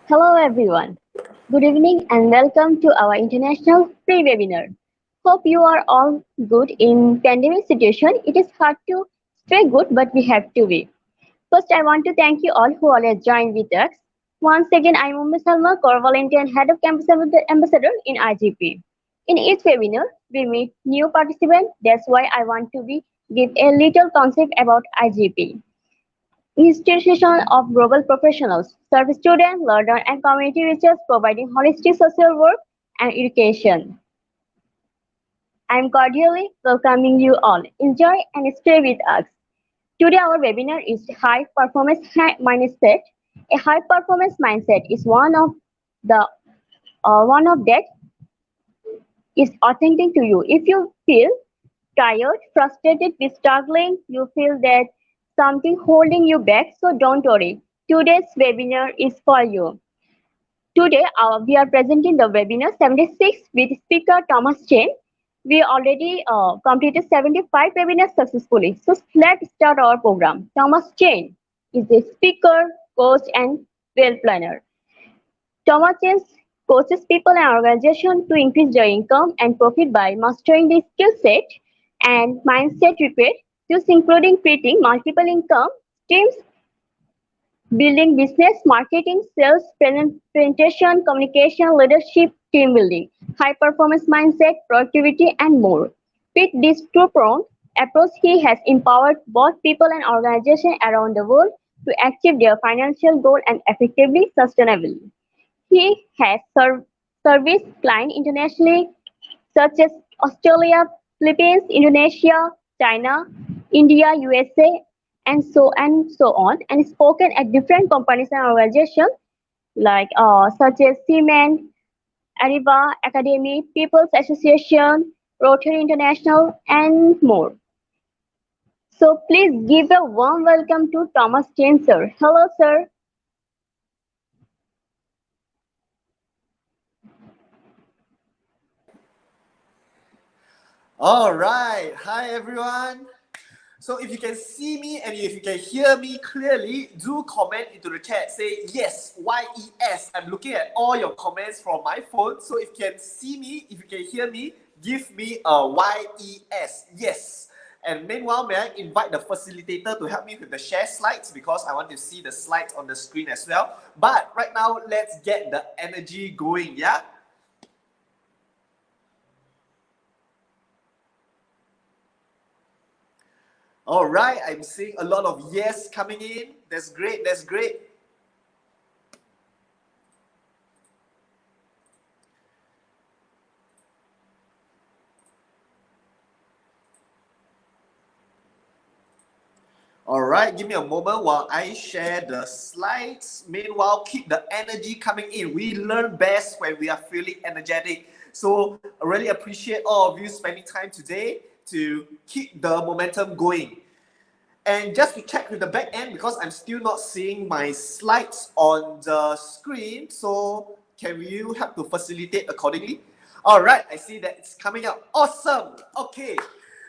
Hello everyone. Good evening and welcome to our international free webinar. Hope you are all good in pandemic situation. It is hard to stay good, but we have to be. First, I want to thank you all who always join with us. Once again, I'm Ummi Salma, core volunteer and head of campus ambassador in IGP. In each webinar, we meet new participants. That's why I want to give a little concept about IGP. Institution of Global Professionals serve students, learners, and community research providing holistic social work and education. I am cordially welcoming you all. Enjoy and stay with us. Today our webinar is High Performance Mindset. A high performance mindset is the one of that is authentic to you. If you feel tired, frustrated, with struggling, you feel that something holding you back, so don't worry. Today's webinar is for you. Today, we are presenting the webinar 76 with speaker Thomas Chen. We already completed 75 webinars successfully. So let's start our program. Thomas Chen is a speaker, coach, and wealth planner. Thomas Chen coaches people and organizations to increase their income and profit by mastering the skill set and mindset required, thus including creating multiple income streams, building business, marketing, sales, presentation, communication, leadership, team building, high performance mindset, productivity, and more. With this two-pronged approach, he has empowered both people and organizations around the world to achieve their financial goals and effectively, sustainably. He has serviced clients internationally such as Australia, Philippines, Indonesia, China, India, USA, and so on, and spoken at different companies and organizations like such as Siemens, Arriva, Academy, People's Association, Rotary International, and more. So please give a warm welcome to Thomas Chen, sir. Hello, sir. All right. Hi, everyone. So if you can see me and if you can hear me clearly, do comment into the chat. Say yes, YES. I'm looking at all your comments from my phone. So if you can see me, if you can hear me, give me a YES. Yes. And meanwhile, may I invite the facilitator to help me with the share slides because I want to see the slides on the screen as well. But right now, let's get the energy going, yeah? All right, I'm seeing a lot of yes coming in. That's great, that's great. All right, give me a moment while I share the slides. Meanwhile, keep the energy coming in. We learn best when we are feeling energetic. So I really appreciate all of you spending time today to keep the momentum going. And just to check with the back end, because I'm still not seeing my slides on the screen, so can you help to facilitate accordingly? All right, I see that it's coming up. Awesome. Okay.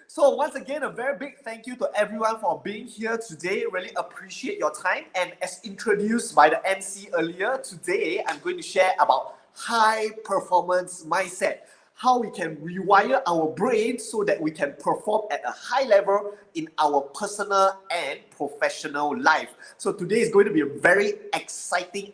So once again, a very big thank you to everyone for being here today. Really appreciate your time. And as introduced by the MC earlier, today I'm going to share about high performance mindset. How we can rewire our brain so that we can perform at a high level in our personal and professional life. So today is going to be a very exciting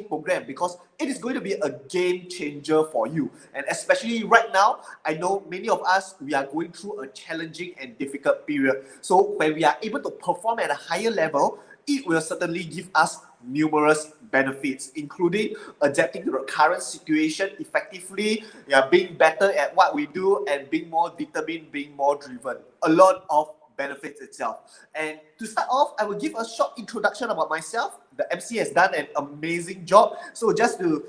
program because it is going to be a game changer for you. And especially right now, I know many of us, we are going through a challenging and difficult period. So when we are able to perform at a higher level, it will certainly give us numerous benefits, including adapting to the current situation effectively, being better at what we do, and being more determined, being more driven. A lot of benefits itself. And to start off, I will give a short introduction about myself. The MC has done an amazing job. So just to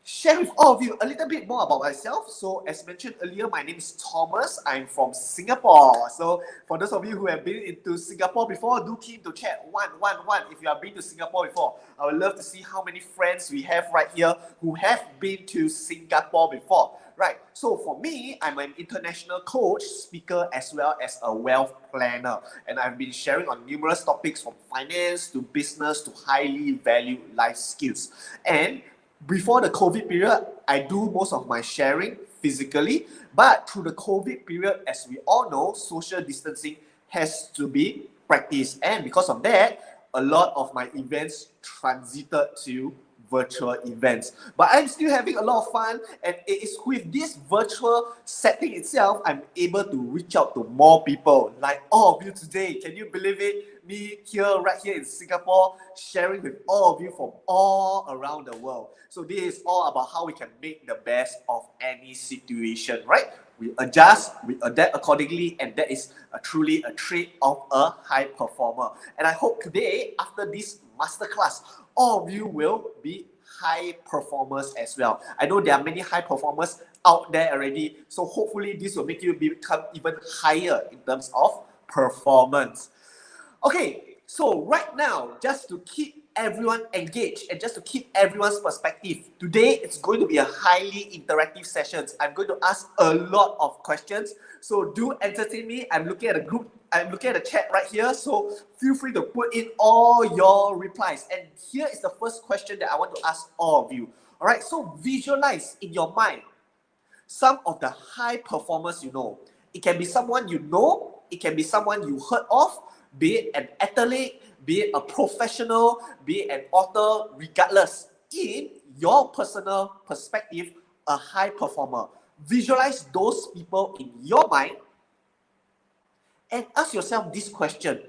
share with all of you a little bit more about myself. So as mentioned earlier, my name is Thomas. I'm from Singapore. So for those of you who have been into Singapore before, do key into chat 111 if you have been to Singapore before. I would love to see how many friends we have right here who have been to Singapore before. Right, so for me, I'm an international coach, speaker, as well as a wealth planner. And I've been sharing on numerous topics from finance to business to highly valued life skills. And before the COVID period, I do most of my sharing physically, but through the COVID period, as we all know, social distancing has to be practiced. And because of that, a lot of my events transited to virtual events. But I'm still having a lot of fun, and it is with this virtual setting itself, I'm able to reach out to more people like all of you today. Can you believe it? Me here, right here in Singapore, sharing with all of you from all around the world. So this is all about how we can make the best of any situation, right? We adjust, we adapt accordingly, and that is truly a trait of a high performer. And I hope today, after this masterclass, all of you will be high performers as well. I know there are many high performers out there already, so hopefully this will make you become even higher in terms of performance. Okay, so right now, just to keep everyone engaged and just to keep everyone's perspective, today it's going to be a highly interactive session. I'm going to ask a lot of questions, so do entertain me. I'm looking at the group, I'm looking at the chat right here, so feel free to put in all your replies. And here is the first question that I want to ask all of you. All right, so visualize in your mind some of the high performers you know. It can be someone you know, it can be someone you heard of, be it an athlete, be it a professional, be it an author, regardless. In your personal perspective, a high performer. Visualize those people in your mind and ask yourself this question.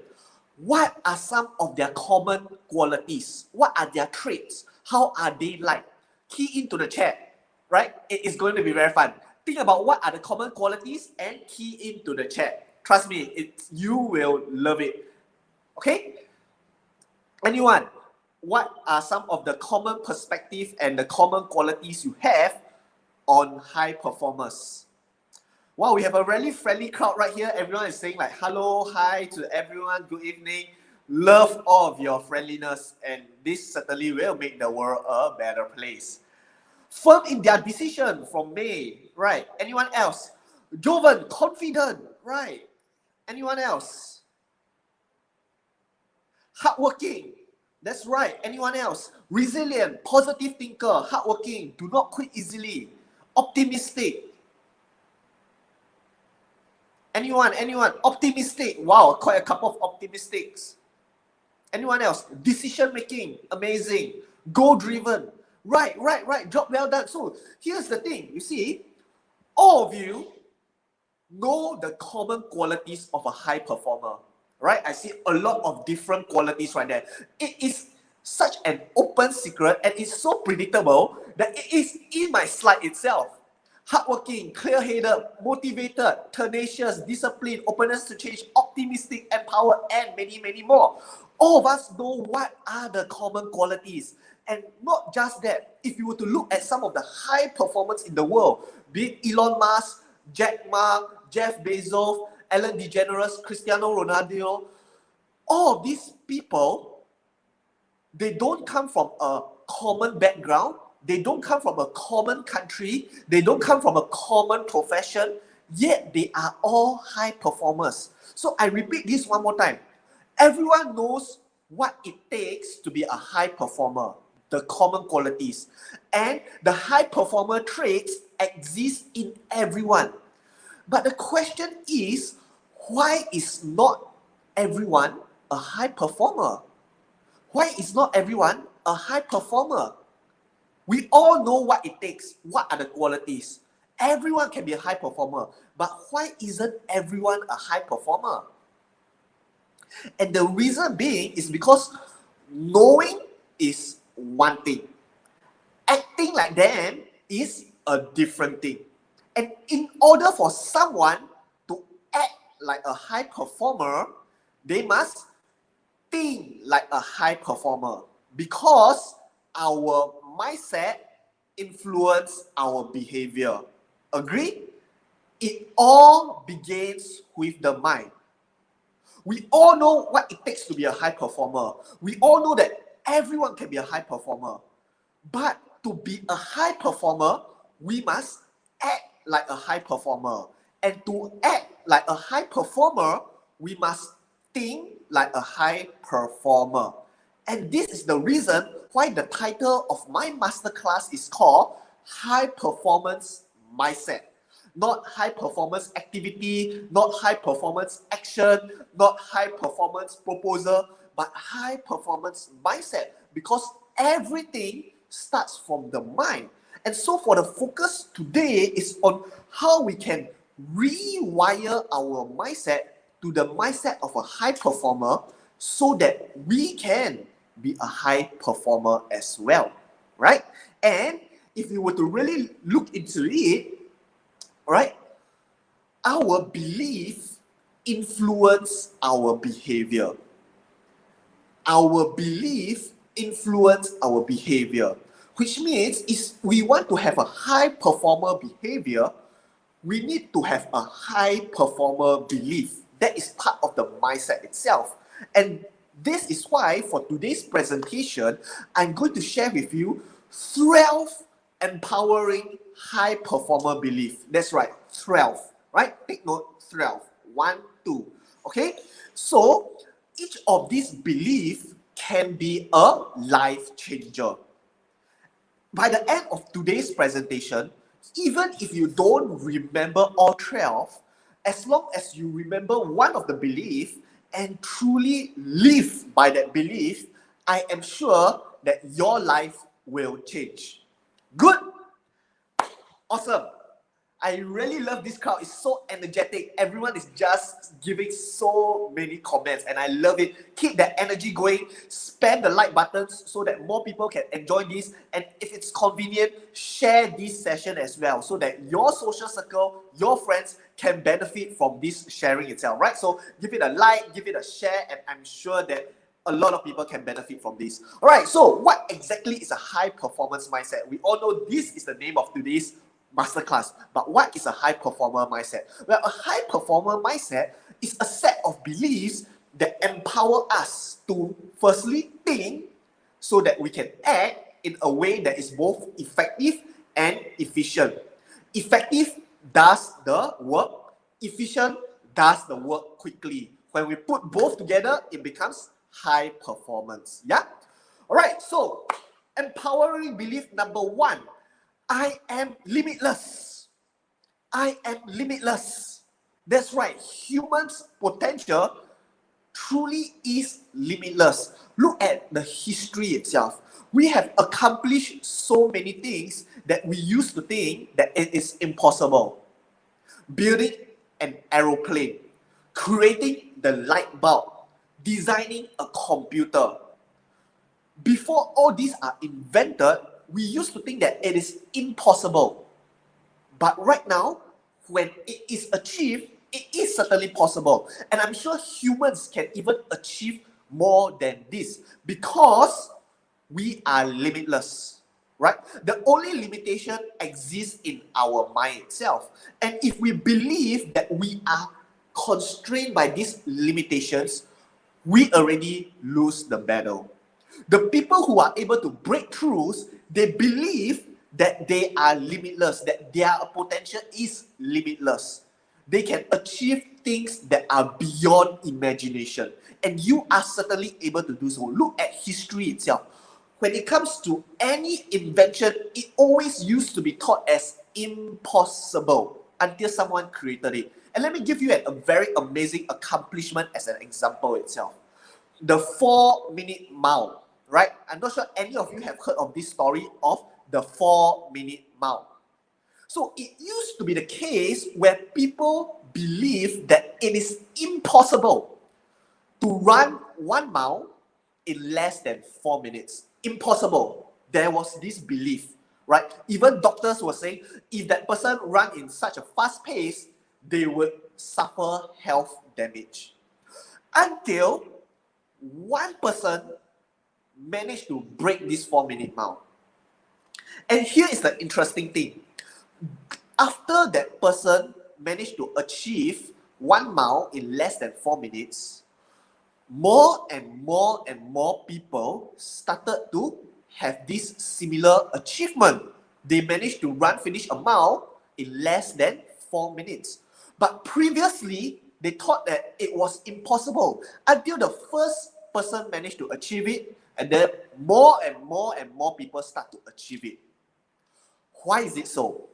What are some of their common qualities? What are their traits? How are they like? Key into the chat, right? It is going to be very fun. Think about what are the common qualities and key into the chat. Trust me, you will love it. Okay? Anyone, what are some of the common perspective and the common qualities you have on high performers? Wow, we have a really friendly crowd right here. Everyone is saying like hello, hi to everyone, good evening. Love all of your friendliness, and this certainly will make the world a better place. Firm in their decision from May, right? Anyone else? Joven, confident, right? Anyone else? Hardworking, that's right. Anyone else? Resilient, positive thinker, hardworking, do not quit easily. Optimistic. Anyone? Optimistic. Wow, quite a couple of optimistics. Anyone else? Decision making. Amazing. Goal driven. Right. Job well done. So here's the thing. You see, all of you know the common qualities of a high performer. Right? I see a lot of different qualities right there. It is such an open secret and it's so predictable that it is in my slide itself. Hardworking, clear-headed, motivated, tenacious, disciplined, openness to change, optimistic, empowered, and many, many more. All of us know what are the common qualities. And not just that, if you were to look at some of the high performers in the world, be it Elon Musk, Jack Ma, Jeff Bezos, Ellen DeGeneres, Cristiano Ronaldo, all of these people, they don't come from a common background. They don't come from a common country. They don't come from a common profession. Yet they are all high performers. So I repeat this one more time. Everyone knows what it takes to be a high performer, the common qualities. And the high performer traits exist in everyone. But the question is, why is not everyone a high performer? Why is not everyone a high performer? We all know what it takes. What are the qualities? Everyone can be a high performer. But why isn't everyone a high performer? And the reason being is because knowing is one thing. Acting like them is a different thing. And in order for someone to act like a high performer, they must think like a high performer, because our mindset influence our behavior. Agree? It all begins with the mind. We all know what it takes to be a high performer. We all know that everyone can be a high performer. But to be a high performer, we must act like a high performer. And to act like a high performer, we must think like a high performer. And this is the reason why the title of my masterclass is called High Performance Mindset. Not high performance activity, not high performance action, not high performance proposal, but high performance mindset, because everything starts from the mind. And so for the focus today is on how we can rewire our mindset to the mindset of a high performer so that we can be a high performer as well, right? And if you were to really look into it, right, our belief influence our behavior. Our belief influence our behavior, which means if we want to have a high performer behavior, we need to have a high performer belief. That is part of the mindset itself. And this is why for today's presentation, I'm going to share with you 12 empowering high performer belief. That's right, 12, right? Take note, 12. 1, 2. Okay? So each of these beliefs can be a life changer. By the end of today's presentation, even if you don't remember all 12, as long as you remember one of the beliefs and truly live by that belief, I am sure that your life will change. Good? Awesome. I really love this crowd. It's so energetic. Everyone is just giving so many comments and I love it. Keep that energy going. Spam the like buttons so that more people can enjoy this. And if it's convenient, share this session as well so that your social circle, your friends can benefit from this sharing itself, right? So give it a like, give it a share, and I'm sure that a lot of people can benefit from this. All right, so what exactly is a high performance mindset? We all know this is the name of today's masterclass. But what is a high performer mindset? Well, a high performer mindset is a set of beliefs that empower us to firstly think so that we can act in a way that is both effective and efficient. Effective does the work, efficient does the work quickly. When we put both together, it becomes high performance. Yeah? All right, so empowering belief number 1. I am limitless. I am limitless. That's right. Humans' potential truly is limitless. Look at the history itself. We have accomplished so many things that we used to think that it is impossible. Building an aeroplane, creating the light bulb, designing a computer. Before all these are invented, we used to think that it is impossible. But right now, when it is achieved, it is certainly possible. And I'm sure humans can even achieve more than this because we are limitless, right? The only limitation exists in our mind itself. And if we believe that we are constrained by these limitations, we already lose the battle. The people who are able to break throughs, they believe that they are limitless, that their potential is limitless. They can achieve things that are beyond imagination. And you are certainly able to do so. Look at history itself. When it comes to any invention, it always used to be thought as impossible until someone created it. And let me give you a very amazing accomplishment as an example itself. The 4-minute mile, right? I'm not sure any of you have heard of this story of the 4-minute mile. So it used to be the case where people believe that it is impossible to run 1 mile in less than 4 minutes. Impossible. There was this belief, right? Even doctors were saying if that person run in such a fast pace, they would suffer health damage. Until one person managed to break this 4-minute mile. And here is the interesting thing. After that person managed to achieve 1 mile in less than 4 minutes, more and more and more people started to have this similar achievement. They managed to finish a mile in less than 4 minutes. But previously, they thought that it was impossible until the first person managed to achieve it, and then more and more and more people start to achieve it. Why is it so?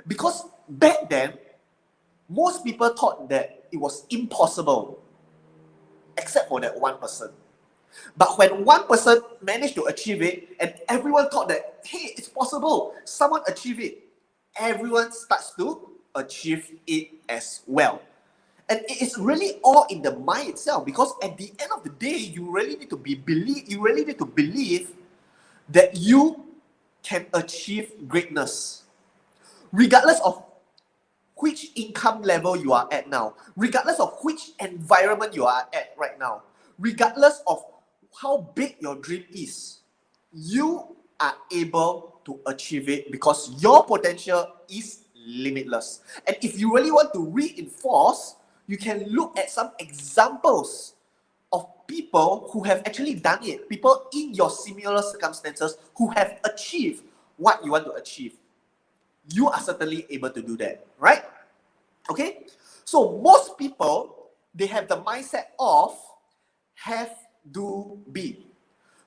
Because back then, most people thought that it was impossible, except for that one person. But when one person managed to achieve it, and everyone thought that, hey, it's possible, someone achieved it, everyone starts to achieve it as well. And it is really all in the mind itself, because at the end of the day, you really need to believe that you can achieve greatness. Regardless of which income level you are at now, regardless of which environment you are at right now, regardless of how big your dream is, you are able to achieve it because your potential is limitless. And if you really want to reinforce, you can look at some examples of people who have actually done it, people in your similar circumstances who have achieved what you want to achieve. You are certainly able to do that, right? Okay? So most people, they have the mindset of have, do, be.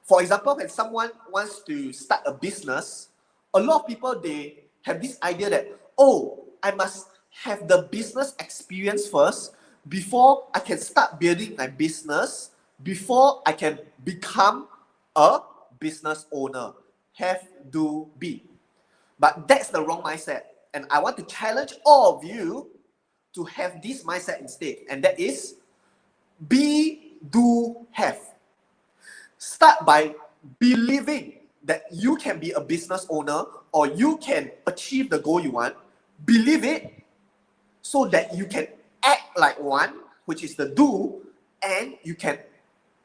For example, when someone wants to start a business, a lot of people, they have this idea that, oh, I must have the business experience first before I can start building my business, before I can become a business owner. Have, do, be. But that's the wrong mindset. And I want to challenge all of you to have this mindset instead. And that is be, do, have. Start by believing that you can be a business owner or you can achieve the goal you want. Believe it so that you can act like one, which is the do, and you can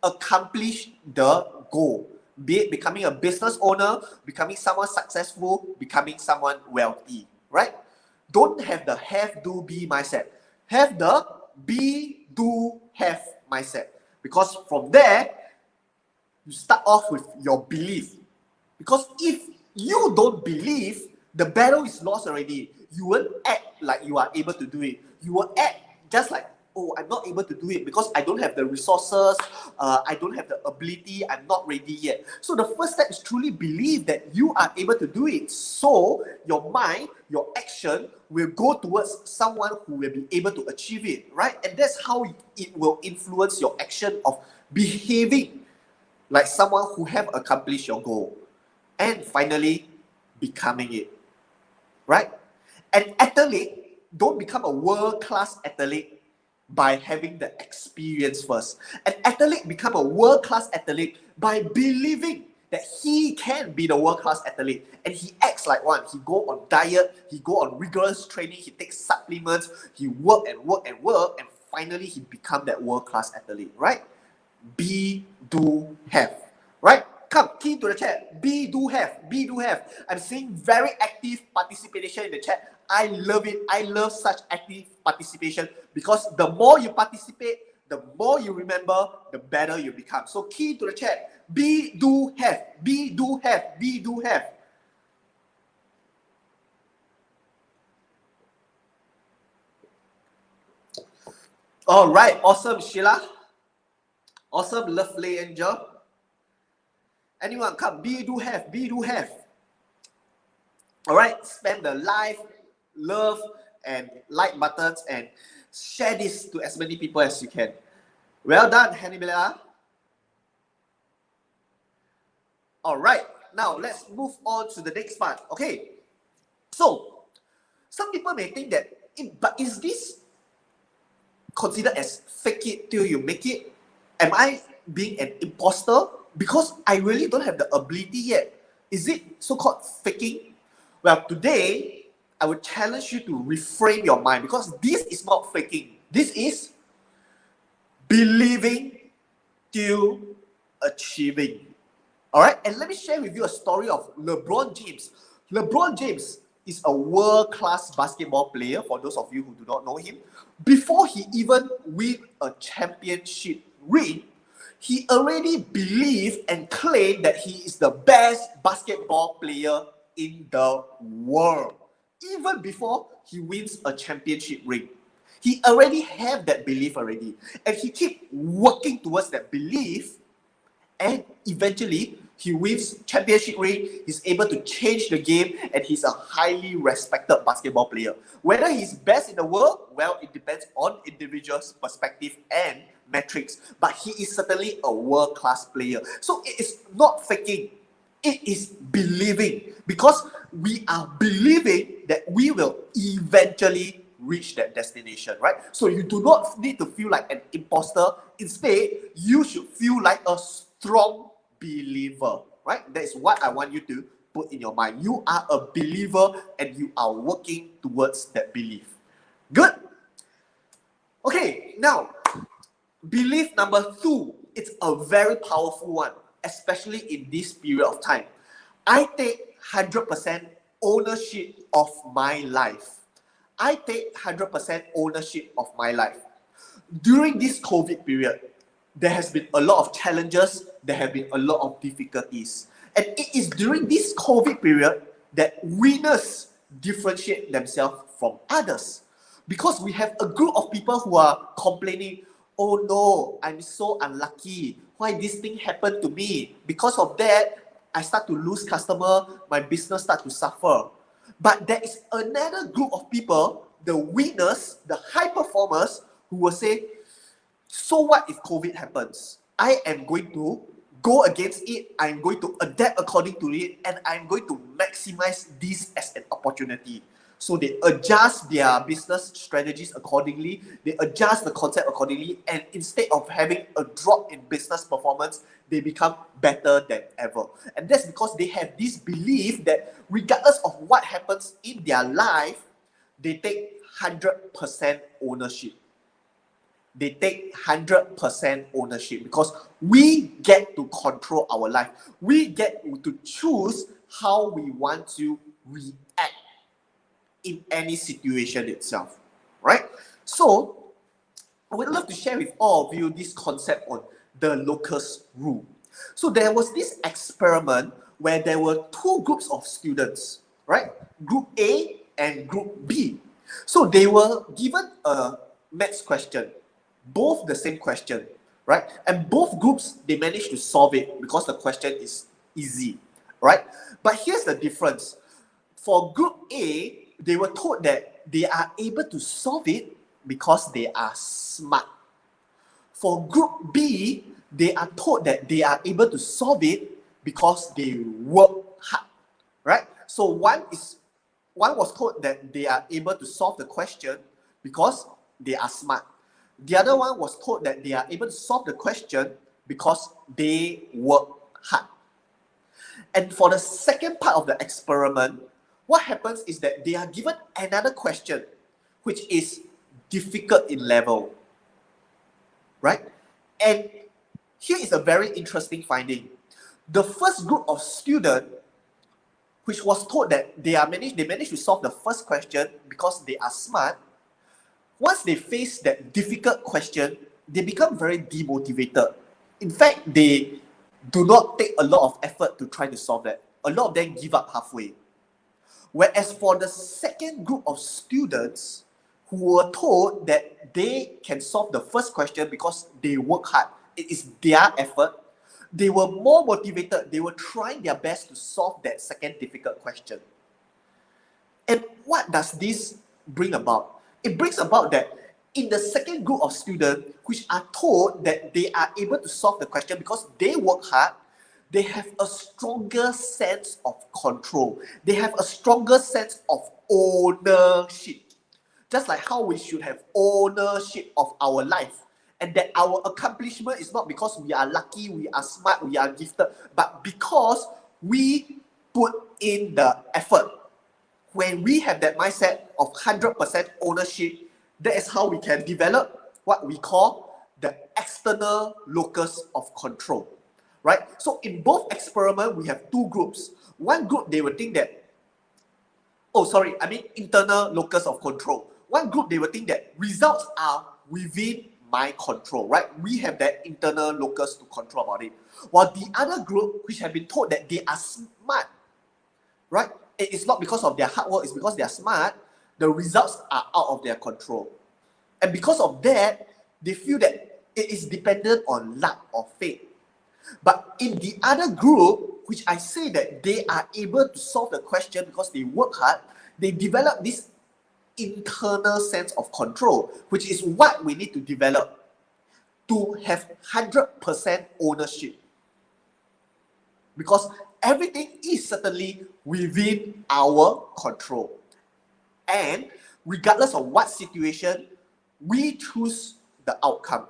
accomplish the goal. Be it becoming a business owner, becoming someone successful, becoming someone wealthy, right? Don't have the have, do, be mindset. Have the be, do, have mindset. Because from there, you start off with your belief. Because if you don't believe, the battle is lost already. You won't act like you are able to do it. You will act just like, oh, I'm not able to do it because I don't have the resources, I don't have the ability, I'm not ready yet. So the first step is truly believe that you are able to do it. So your mind, your action will go towards someone who will be able to achieve it, right? And that's how it will influence your action of behaving like someone who have accomplished your goal. And finally, becoming it, right? An athlete don't become a world-class athlete by having the experience first. An athlete become a world-class athlete by believing that he can be the world-class athlete, and he acts like one. He go on diet, he go on rigorous training, he takes supplements, he work and work and work, and finally he become that world-class athlete, right? Be, do, have, right? Come, key to the chat. Be, do, have. Be, do, have. I'm seeing very active participation in the chat. I love it. I love such active participation because the more you participate, the more you remember, the better you become. So key to the chat. Be, do, have. Be, do, have. Be, do, have. All right. Awesome, Sheila. Awesome, lovely angel. Anyone come? Be, do, have. Be, do, have. All right, spam the like, love, and like buttons and share this to as many people as you can. Well done, Hannibal. All right, now let's move on to the next part. Okay, so some people may think that, but is this considered as fake it till you make it? Am I being an imposter because I really don't have the ability yet? Is it so-called faking? Well, today, I would challenge you to reframe your mind because this is not faking. This is believing till achieving. All right, and let me share with you a story of LeBron James. LeBron James is a world-class basketball player, for those of you who do not know him. Before he even win a championship ring, he already believed and claimed that he is the best basketball player in the world. Even before he wins a championship ring. He already have that belief already. And he keep working towards that belief, and eventually he wins championship ring. He's able to change the game, and he's a highly respected basketball player. Whether he's best in the world, well, it depends on individuals' perspective and metrics, but he is certainly a world-class player. So it is not faking, it is believing, because we are believing that we will eventually reach that destination, right? So you do not need to feel like an imposter. Instead, you should feel like a strong believer, right? That is what I want you to put in your mind. You are a believer and you are working towards that belief. Good? Okay, now, belief number 2, it's a very powerful one, especially in this period of time. I take 100% ownership of my life. I take 100% ownership of my life. During this COVID period, there has been a lot of challenges, there have been a lot of difficulties. And it is during this COVID period that winners differentiate themselves from others. Because we have a group of people who are complaining, oh no, I'm so unlucky. Why this thing happened to me? Because of that, I start to lose customer, my business start to suffer. But there is another group of people, the winners, the high performers, who will say, so what if COVID happens? I am going to go against it, I'm going to adapt according to it, and I'm going to maximize this as an opportunity. So they adjust their business strategies accordingly, they adjust the concept accordingly, and instead of having a drop in business performance, they become better than ever. And that's because they have this belief that regardless of what happens in their life, they take 100% ownership. They take 100% ownership because we get to control our life. We get to choose how we want to react in any situation itself, right? So, I would love to share with all of you this concept on the Locust Rule. So there was this experiment where there were two groups of students, right? Group A and Group B. So they were given a maths question, both the same question, right? And both groups, they managed to solve it because the question is easy, right? But here's the difference. For Group A, they were told that they are able to solve it because they are smart. For Group B, they are told that they are able to solve it because they work hard, right? So one was told that they are able to solve the question because they are smart. The other one was told that they are able to solve the question because they work hard. And for the second part of the experiment, what happens is that they are given another question, which is difficult in level, right? And here is a very interesting finding. The first group of students, which was told that they managed to solve the first question because they are smart, once they face that difficult question, they become very demotivated. In fact, they do not take a lot of effort to try to solve that. A lot of them give up halfway. Whereas for the second group of students who were told that they can solve the first question because they work hard, it is their effort, they were more motivated. They were trying their best to solve that second difficult question. And what does this bring about? It brings about that in the second group of students, which are told that they are able to solve the question because they work hard, they have a stronger sense of control. They have a stronger sense of ownership. Just like how we should have ownership of our life. And that our accomplishment is not because we are lucky, we are smart, we are gifted, but because we put in the effort. When we have that mindset of 100% ownership, that is how we can develop what we call the external locus of control, right? So in both experiments, we have two groups. One group, they will think that, internal locus of control. One group, they will think that results are within my control, right? We have that internal locus to control about it. While the other group, which have been told that they are smart, right? It's not because of their hard work, it's because they are smart, the results are out of their control. And because of that, they feel that it is dependent on luck or fate. But in the other group, which I say that they are able to solve the question because they work hard, they develop this internal sense of control, which is what we need to develop to have 100% ownership. Because everything is certainly within our control. And regardless of what situation, we choose the outcome.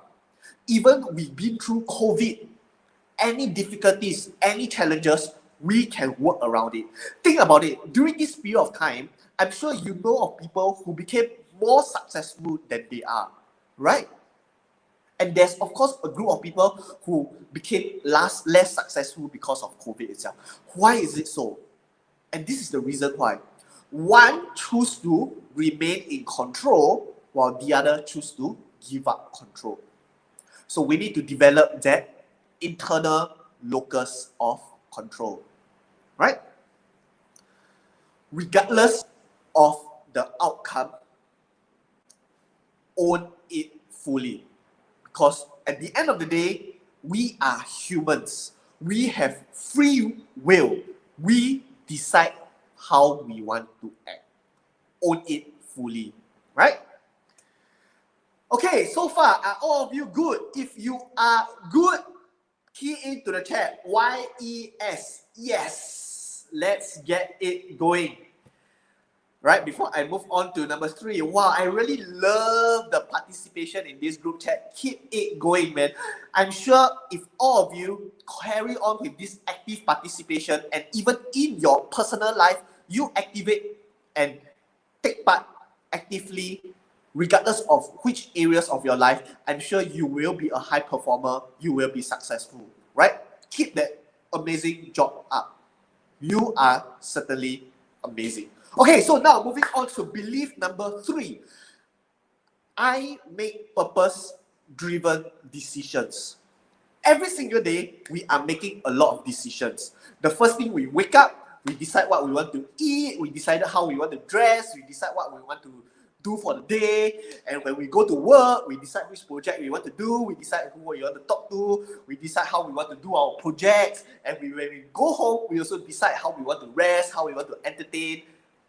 Even we've been through COVID, any difficulties, any challenges, we can work around it. Think about it. During this period of time, I'm sure you know of people who became more successful than they are, right? And there's, of course, a group of people who became less successful because of COVID itself. Why is it so? And this is the reason why. One choose to remain in control while the other choose to give up control. So we need to develop that internal locus of control, right? Regardless of the outcome, own it fully. Because at the end of the day, we are humans. We have free will. We decide how we want to act. Own it fully, right? Okay, so far, are all of you good? If you are good, key into the chat. YES. Yes. Let's get it going. Right, before I move on to number 3, wow, I really love the participation in this group chat. Keep it going, man. I'm sure if all of you carry on with this active participation and even in your personal life, you activate and take part actively, regardless of which areas of your life, I'm sure you will be a high performer, you will be successful, right? Keep that amazing job up. You are certainly amazing. Okay, so now moving on to belief number 3. I make purpose-driven decisions. Every single day, we are making a lot of decisions. The first thing, we wake up, we decide what we want to eat, we decide how we want to dress, we decide what we want to do for the day, and when we go to work, we decide which project we want to do, we decide who we want to talk to, we decide how we want to do our projects, and when we go home, we also decide how we want to rest, how we want to entertain.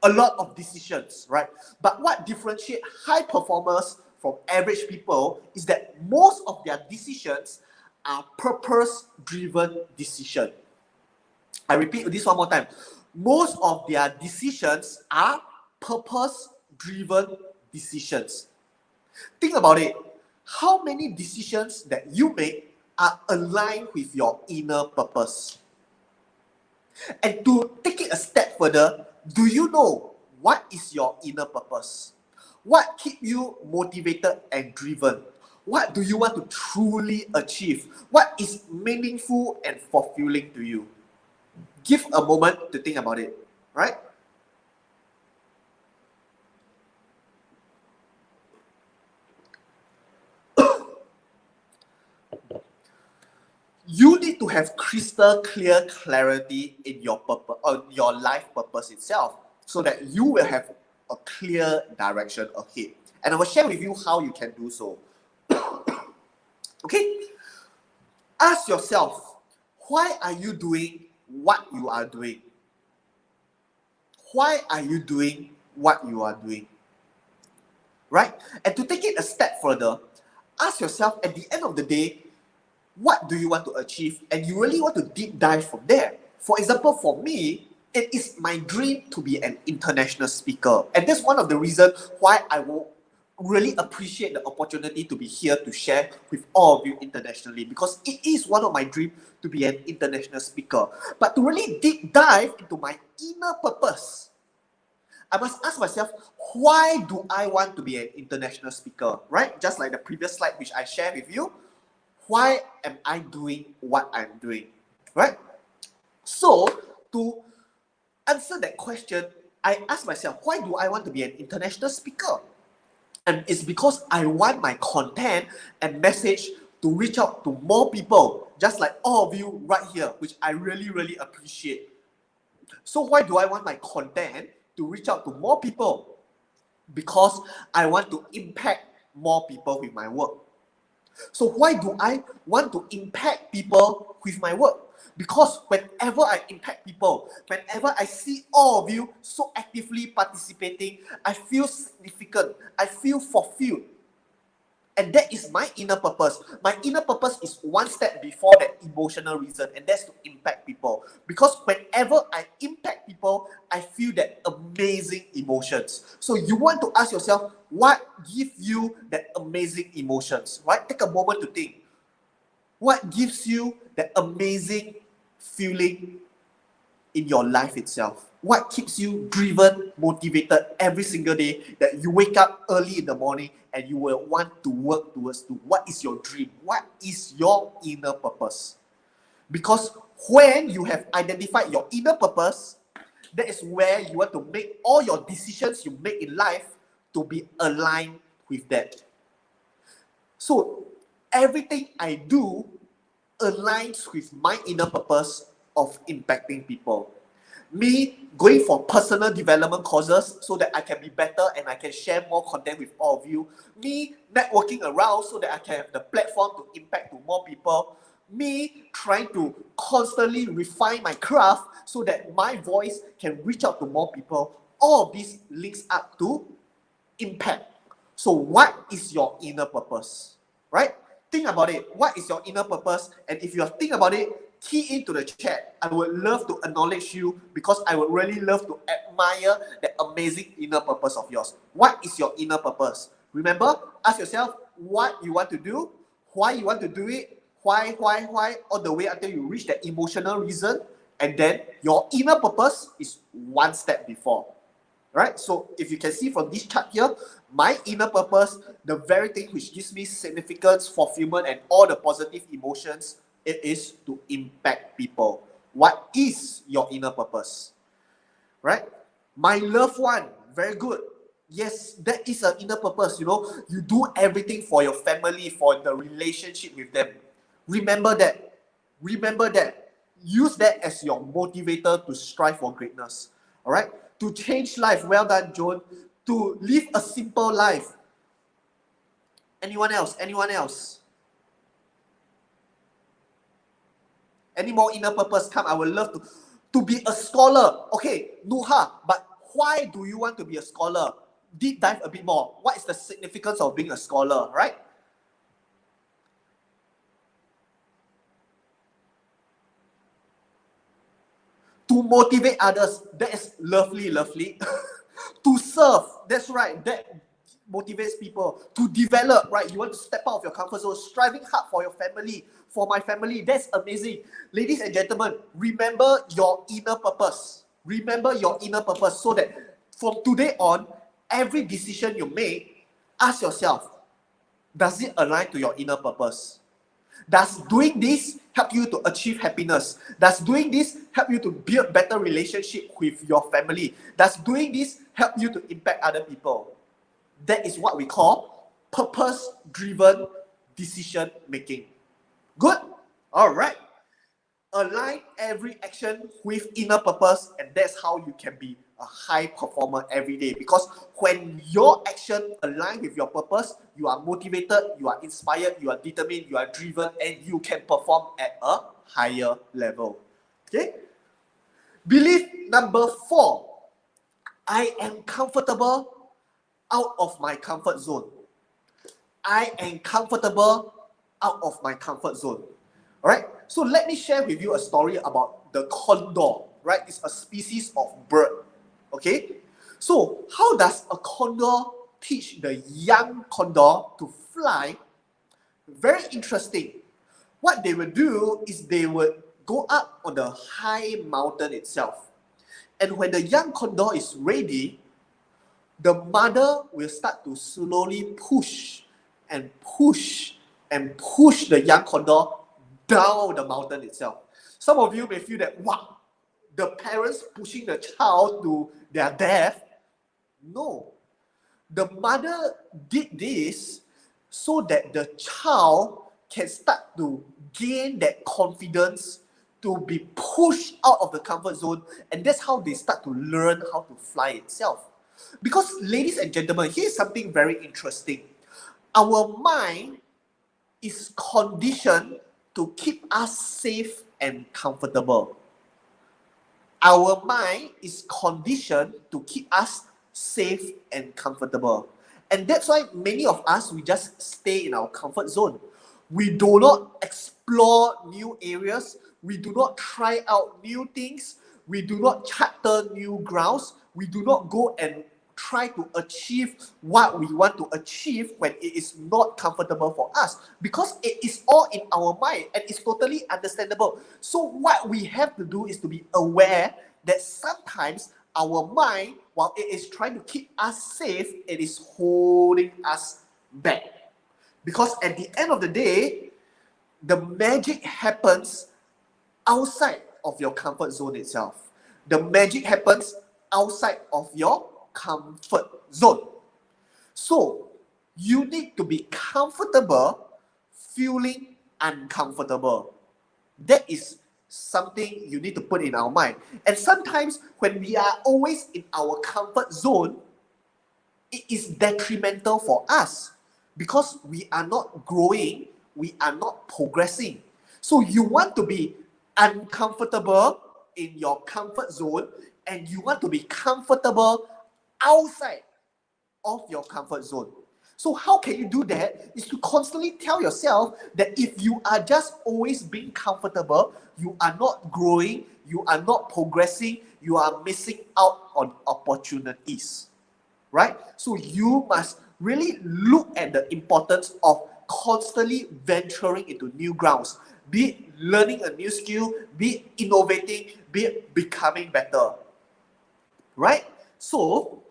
A lot of decisions, right? But what differentiates high performers from average people is that most of their decisions are purpose-driven decisions. I repeat this one more time. Most of their decisions are purpose-driven decisions. Think about it. How many decisions that you make are aligned with your inner purpose? And to take it a step further, do you know what is your inner purpose? What keeps you motivated and driven? What do you want to truly achieve? What is meaningful and fulfilling to you? Give a moment to think about it, right? You need to have crystal clear clarity in your purpose, or your life purpose itself, so that you will have a clear direction ahead. And I will share with you how you can do so. Okay? Ask yourself, why are you doing what you are doing? Why are you doing what you are doing? Right? And to take it a step further, ask yourself at the end of the day, what do you want to achieve? And you really want to deep dive from there. For example, for me, it is my dream to be an international speaker. And that's one of the reasons why I will really appreciate the opportunity to be here to share with all of you internationally, because it is one of my dreams to be an international speaker. But to really deep dive into my inner purpose, I must ask myself, why do I want to be an international speaker, right? Just like the previous slide which I shared with you. Why am I doing what I'm doing? right? So to answer that question, I ask myself, why do I want to be an international speaker? And it's because I want my content and message to reach out to more people, just like all of you right here, which I really, really appreciate. So why do I want my content to reach out to more people? Because I want to impact more people with my work. So why do I want to impact people with my work? Because whenever I impact people, whenever I see all of you so actively participating, I feel significant, I feel fulfilled. And that is my inner purpose. My inner purpose is one step before that emotional reason, and that's to impact people. Because whenever I impact people, I feel that amazing emotions. So you want to ask yourself, what gives you that amazing emotions, right? Take a moment to think. What gives you that amazing feeling in your life itself? What keeps you driven, motivated every single day that you wake up early in the morning and you will want to work towards to? What is your dream? What is your inner purpose? Because when you have identified your inner purpose, that is where you want to make all your decisions you make in life to be aligned with that. So everything I do aligns with my inner purpose of impacting people. Me going for personal development courses so that I can be better and I can share more content with all of you. Me networking around so that I can have the platform to impact to more people. Me trying to constantly refine my craft so that my voice can reach out to more people. All of this links up to impact. So what is your inner purpose? Right? Think about it. What is your inner purpose? And if you think about it, key into the chat. I would love to acknowledge you because I would really love to admire the amazing inner purpose of yours. What is your inner purpose? Remember, ask yourself what you want to do, why you want to do it, why, all the way until you reach that emotional reason, and then your inner purpose is one step before. Right? So if you can see from this chart here, my inner purpose, the very thing which gives me significance, fulfillment, and all the positive emotions, it is to impact people. What is your inner purpose? Right? My loved one, very good. Yes, that is an inner purpose. You know, you do everything for your family, for the relationship with them. Remember that. Remember that. Use that as your motivator to strive for greatness. All right? To change life. Well done, Joan. To live a simple life. Anyone else? Anyone else? Any more inner purpose? Come, I would love to be a scholar. Okay, Nuha, but why do you want to be a scholar? Deep dive a bit more. What is the significance of being a scholar, right? To motivate others, that is lovely, lovely. To serve, that's right, that motivates people. To develop, right, you want to step out of your comfort zone, striving hard for your family, for my family, that's amazing. Ladies and gentlemen, remember your inner purpose. Remember your inner purpose so that from today on, every decision you make, ask yourself, does it align to your inner purpose? Does doing this help you to achieve happiness? Does doing this help you to build better relationship with your family? Does doing this help you to impact other people? That is what we call purpose-driven decision making. Good? All right. Align every action with inner purpose, and that's how you can be a high performer every day. Because when your action align with your purpose, you are motivated, you are inspired, you are determined, you are driven, and you can perform at a higher level. Okay? Belief number 4. I am comfortable out of my comfort zone. I am comfortable out of my comfort zone. All right. So let me share with you a story about the condor. Right, it's a species of bird. Okay. So how does a condor teach the young condor to fly? Very interesting. What they would do is they would go up on the high mountain itself, and when the young condor is ready, the mother will start to slowly push and push and push the young condor down the mountain itself. Some of you may feel that, wow, the parents pushing the child to their death. No. The mother did this so that the child can start to gain that confidence to be pushed out of the comfort zone, and that's how they start to learn how to fly itself. Because, ladies and gentlemen, here's something very interesting. Our mind is conditioned to keep us safe and comfortable. Our mind is conditioned to keep us safe and comfortable. And that's why many of us, we just stay in our comfort zone. We do not explore new areas. We do not try out new things. We do not charter new grounds. We do not go and try to achieve what we want to achieve when it is not comfortable for us, because it is all in our mind and it's totally understandable. So what we have to do is to be aware that sometimes our mind, while it is trying to keep us safe, it is holding us back. Because at the end of the day, the magic happens outside of your comfort zone itself. The magic happens outside of your comfort zone. So you need to be comfortable feeling uncomfortable. That is something you need to put in our mind. And sometimes when we are always in our comfort zone, it is detrimental for us because we are not growing, we are not progressing. So you want to be uncomfortable in your comfort zone, and you want to be comfortable outside of your comfort zone. So how can you do that? Is to constantly tell yourself that if you are just always being comfortable, you are not growing, you are not progressing, you are missing out on opportunities. Right? So you must really look at the importance of constantly venturing into new grounds, be it learning a new skill, be it innovating, be it becoming better. Right? So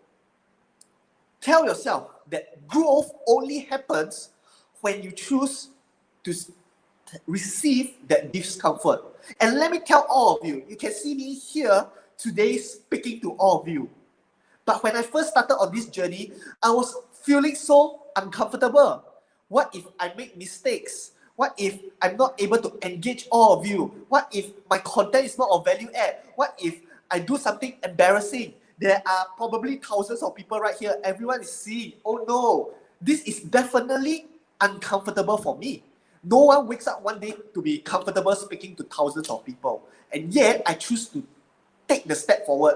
tell yourself that growth only happens when you choose to receive that discomfort. And let me tell all of you, you can see me here today speaking to all of you. But when I first started on this journey, I was feeling so uncomfortable. What if I make mistakes? What if I'm not able to engage all of you? What if my content is not of value add? What if I do something embarrassing? There are probably thousands of people right here. Everyone is seeing. Oh no, this is definitely uncomfortable for me. No one wakes up one day to be comfortable speaking to thousands of people. And yet I choose to take the step forward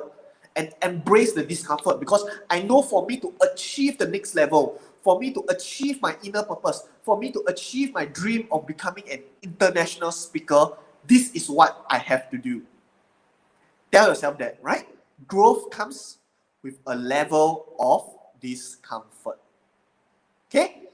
and embrace the discomfort, because I know for me to achieve the next level, for me to achieve my inner purpose, for me to achieve my dream of becoming an international speaker, this is what I have to do. Tell yourself that, right? Growth comes with a level of discomfort. Okay?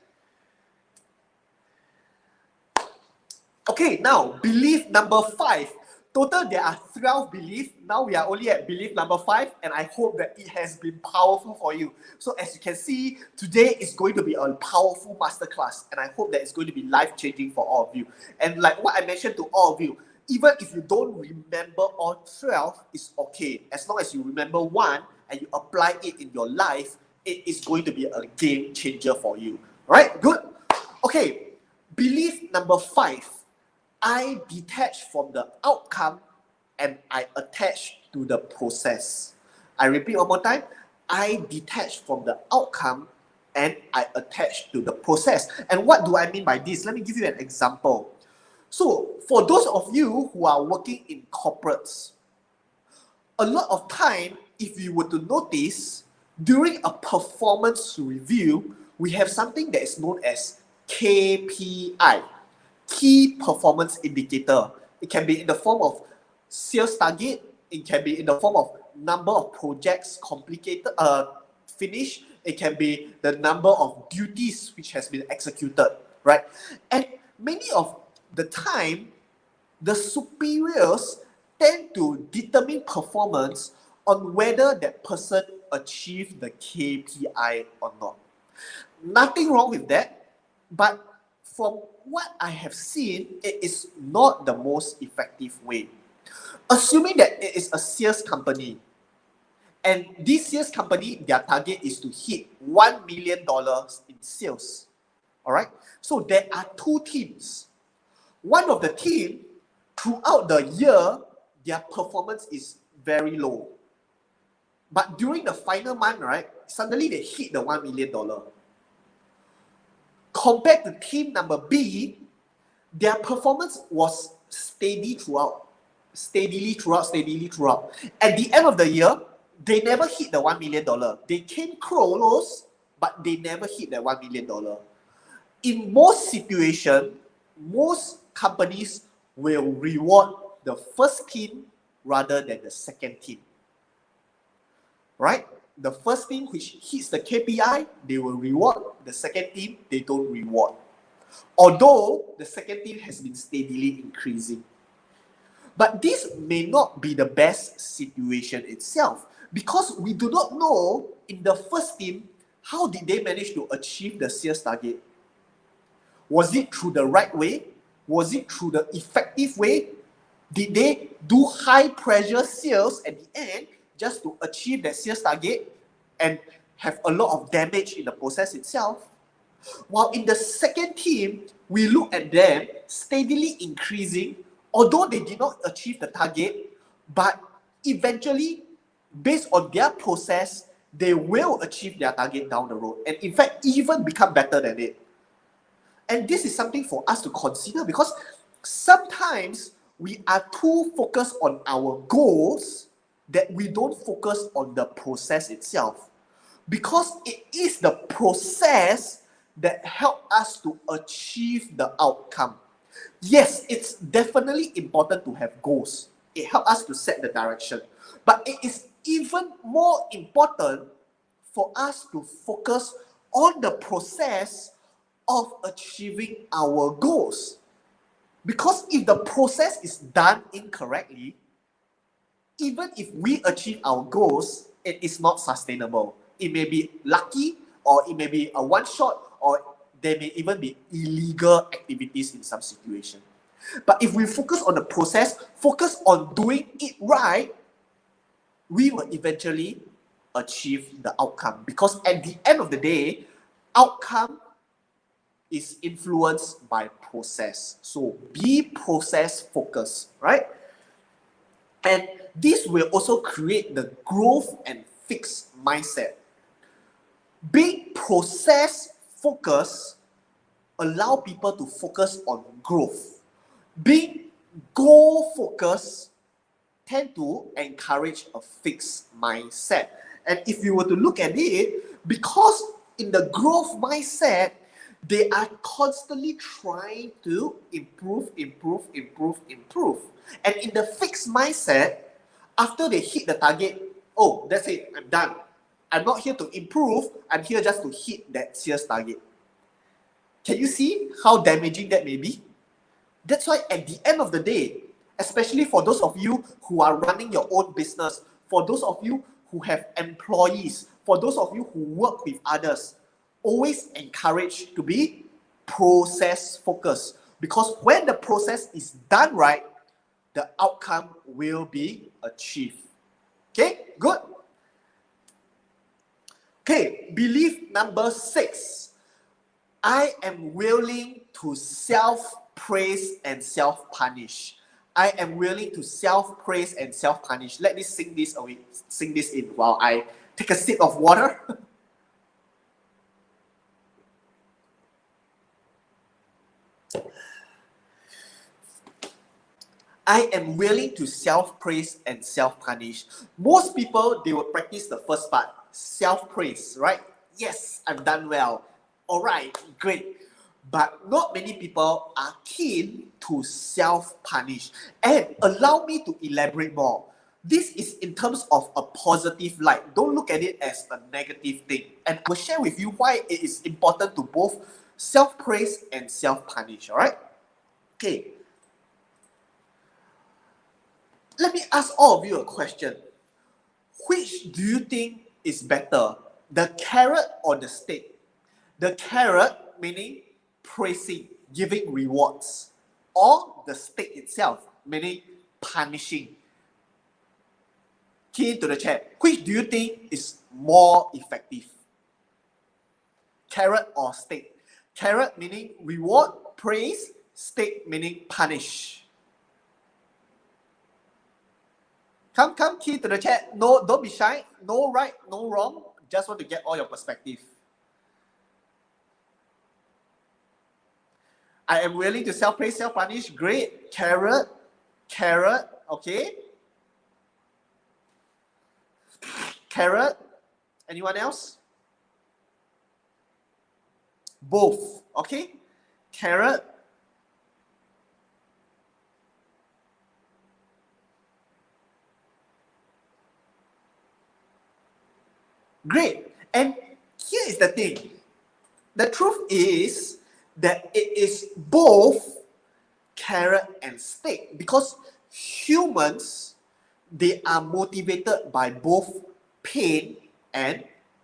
Okay, now belief number 5. Total, there are 12 beliefs. Now we are only at belief number 5, and I hope that it has been powerful for you. So as you can see, today is going to be a powerful masterclass, and I hope that it's going to be life-changing for all of you. And like what I mentioned to all of you, even if you don't remember all 12, it's okay. As long as you remember one and you apply it in your life, it is going to be a game changer for you. All right, good. Okay, belief number 5. I detach from the outcome and I attach to the process. I repeat one more time. I detach from the outcome and I attach to the process. And what do I mean by this? Let me give you an example. So, for those of you who are working in corporates, a lot of time, if you were to notice, during a performance review, we have something that is known as KPI. Key performance indicator. It can be in the form of sales target. It can be in the form of number of projects finished. It can be the number of duties which has been executed, right? And many of the time, the superiors tend to determine performance on whether that person achieved the KPI or not. Nothing wrong with that, but from what I have seen, it is not the most effective way. Assuming that it is a sales company, and this sales company, their target is to hit $1 million in sales. All right. So there are two teams. One of the team, throughout the year, their performance is very low. But during the final month, right, suddenly they hit the $1 million. Compared to team number B, their performance was steadily throughout. At the end of the year, they never hit the $1 million. They came close, but they never hit the $1 million. In most situations, most companies will reward the first team rather than the second team. Right? The first team which hits the KPI, they will reward. The second team, they don't reward. Although the second team has been steadily increasing. But this may not be the best situation itself, because we do not know in the first team how did they manage to achieve the sales target. Was it through the right way? Was it through the effective way? Did they do high pressure sales at the end just to achieve that sales target and have a lot of damage in the process itself? While in the second team, we look at them steadily increasing, although they did not achieve the target, but eventually, based on their process, they will achieve their target down the road, and in fact, even become better than it. And this is something for us to consider, because sometimes we are too focused on our goals that we don't focus on the process itself. Because it is the process that help us to achieve the outcome. Yes, it's definitely important to have goals. It helps us to set the direction. But it is even more important for us to focus on the process of achieving our goals. Because if the process is done incorrectly, even if we achieve our goals, it is not sustainable. It may be lucky, or it may be a one shot, or there may even be illegal activities in some situation. But if we focus on the process, focus on doing it right, we will eventually achieve the outcome. Because at the end of the day, outcome is influenced by process. So be process focused, right? And this will also create the growth and fixed mindset. Being process focused allow people to focus on growth. Being goal focused tend to encourage a fixed mindset. And if you were to look at it, because in the growth mindset, they are constantly trying to improve. And in the fixed mindset, after they hit the target, oh, that's it, I'm done. I'm not here to improve, I'm here just to hit that sales target. Can you see how damaging that may be? That's why at the end of the day, especially for those of you who are running your own business, for those of you who have employees, for those of you who work with others, always encourage to be process focused, because when the process is done right, the outcome will be achieved. Okay, good. Okay, belief number 6. I am willing to self-praise and self-punish. I am willing to self-praise and self-punish. Let me sing this away, sing this in while I take a sip of water. I am willing to self-praise and self-punish. Most people, they will practice the first part, self-praise, right? Yes, I've done well. All right, great. But not many people are keen to self-punish. And allow me to elaborate more. This is in terms of a positive light. Don't look at it as a negative thing. And I will share with you why it is important to both self-praise and self-punish, all right? Okay. Let me ask all of you a question. Which do you think is better, the carrot or the stick? The carrot meaning praising, giving rewards, or the stick itself meaning punishing, Key into the chat. Which do you think is more effective? Carrot or stick? Carrot meaning reward, praise. Stick meaning punish. Come, key to the chat. No, don't be shy. No right, no wrong. Just want to get all your perspective. I am willing to self-praise, self-punish. Great. Carrot. Okay. Carrot. Anyone else? Both. Okay. Carrot. Great. And here is the thing. The truth is that it is both carrot and stick, because humans, they are motivated by both pain and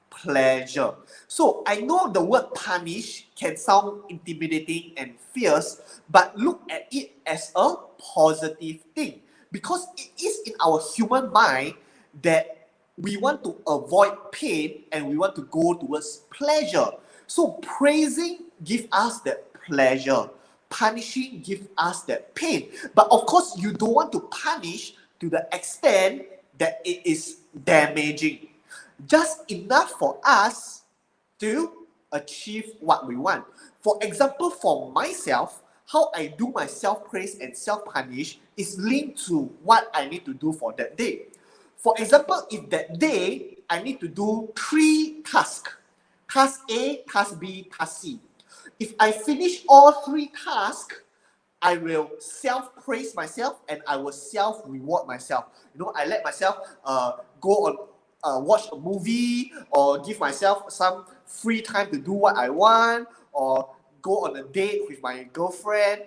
pleasure. So I know the word punish can sound intimidating and fierce, but look at it as a positive thing, because it is in our human mind that we want to avoid pain and we want to go towards pleasure. So praising gives us that pleasure. Punishing gives us that pain. But of course, you don't want to punish to the extent that it is damaging. Just enough for us to achieve what we want. For example, for myself, how I do my self-praise and self-punish is linked to what I need to do for that day. For example, if that day I need to do 3 tasks, task A, task B, task C. If I finish all 3 tasks, I will self-praise myself and I will self-reward myself. I let myself go on, watch a movie, or give myself some free time to do what I want, or go on a date with my girlfriend.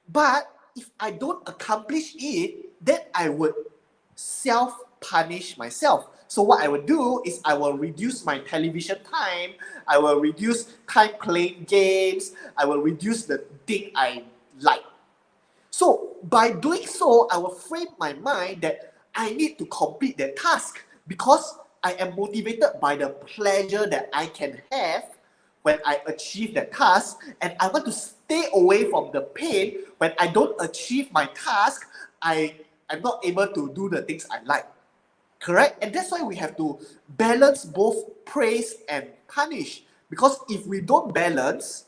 But if I don't accomplish it, then I would self-punish myself. So what I will do is I will reduce my television time, I will reduce time playing games, I will reduce the thing I like. So by doing so, I will frame my mind that I need to complete that task, because I am motivated by the pleasure that I can have when I achieve that task, and I want to stay away from the pain when I don't achieve my task. I am not able to do the things I like. Correct? And that's why we have to balance both praise and punish. Because if we don't balance,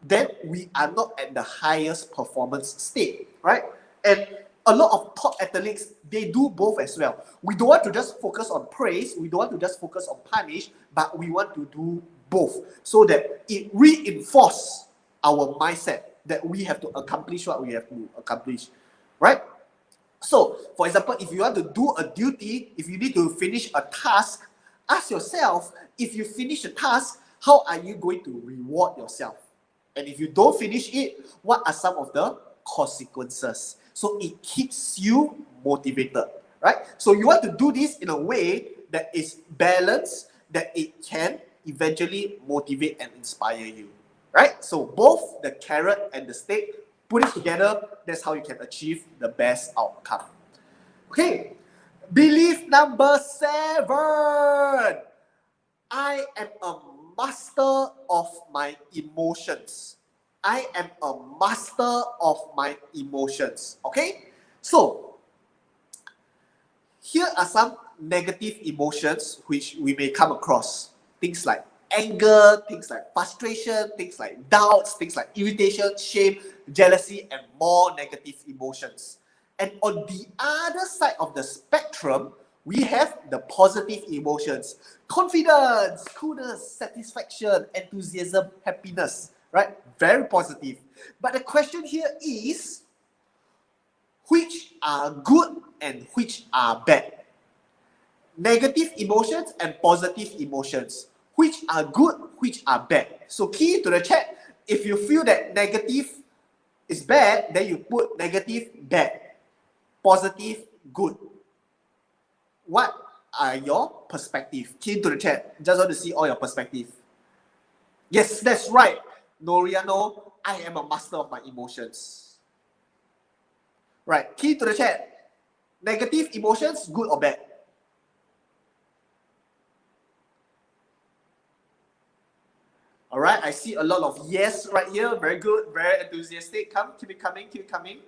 then we are not at the highest performance state, right? And a lot of top athletes, they do both as well. We don't want to just focus on praise, we don't want to just focus on punish, but we want to do both, so that it reinforces our mindset that we have to accomplish what we have to accomplish, right? So, for example, if you want to do a duty, if you need to finish a task, ask yourself, if you finish a task, how are you going to reward yourself? And if you don't finish it, what are some of the consequences? So it keeps you motivated, right? So you want to do this in a way that is balanced, that it can eventually motivate and inspire you, right? So both the carrot and the stick, put it together, that's how you can achieve the best outcome. Okay, belief number 7. I am a master of my emotions. I am a master of my emotions. Okay, so here are some negative emotions which we may come across. Things like anger, things like frustration, things like doubts, things like irritation, shame, jealousy, and more negative emotions. And on the other side of the spectrum, we have the positive emotions: confidence, coolness, satisfaction, enthusiasm, happiness, right? Very positive. But the question here is, which are good and which are bad? Negative emotions and positive emotions. Which are good, which are bad? So key to the chat, if you feel that negative is bad, then you put negative, bad. Positive, good. What are your perspective? Key to the chat. Just want to see all your perspective. Yes, that's right. Noriano, I am a master of my emotions. Right. Key to the chat. Negative emotions, good or bad? All right, I see a lot of yes right here. Very good, very enthusiastic. Come, keep it coming, keep it coming.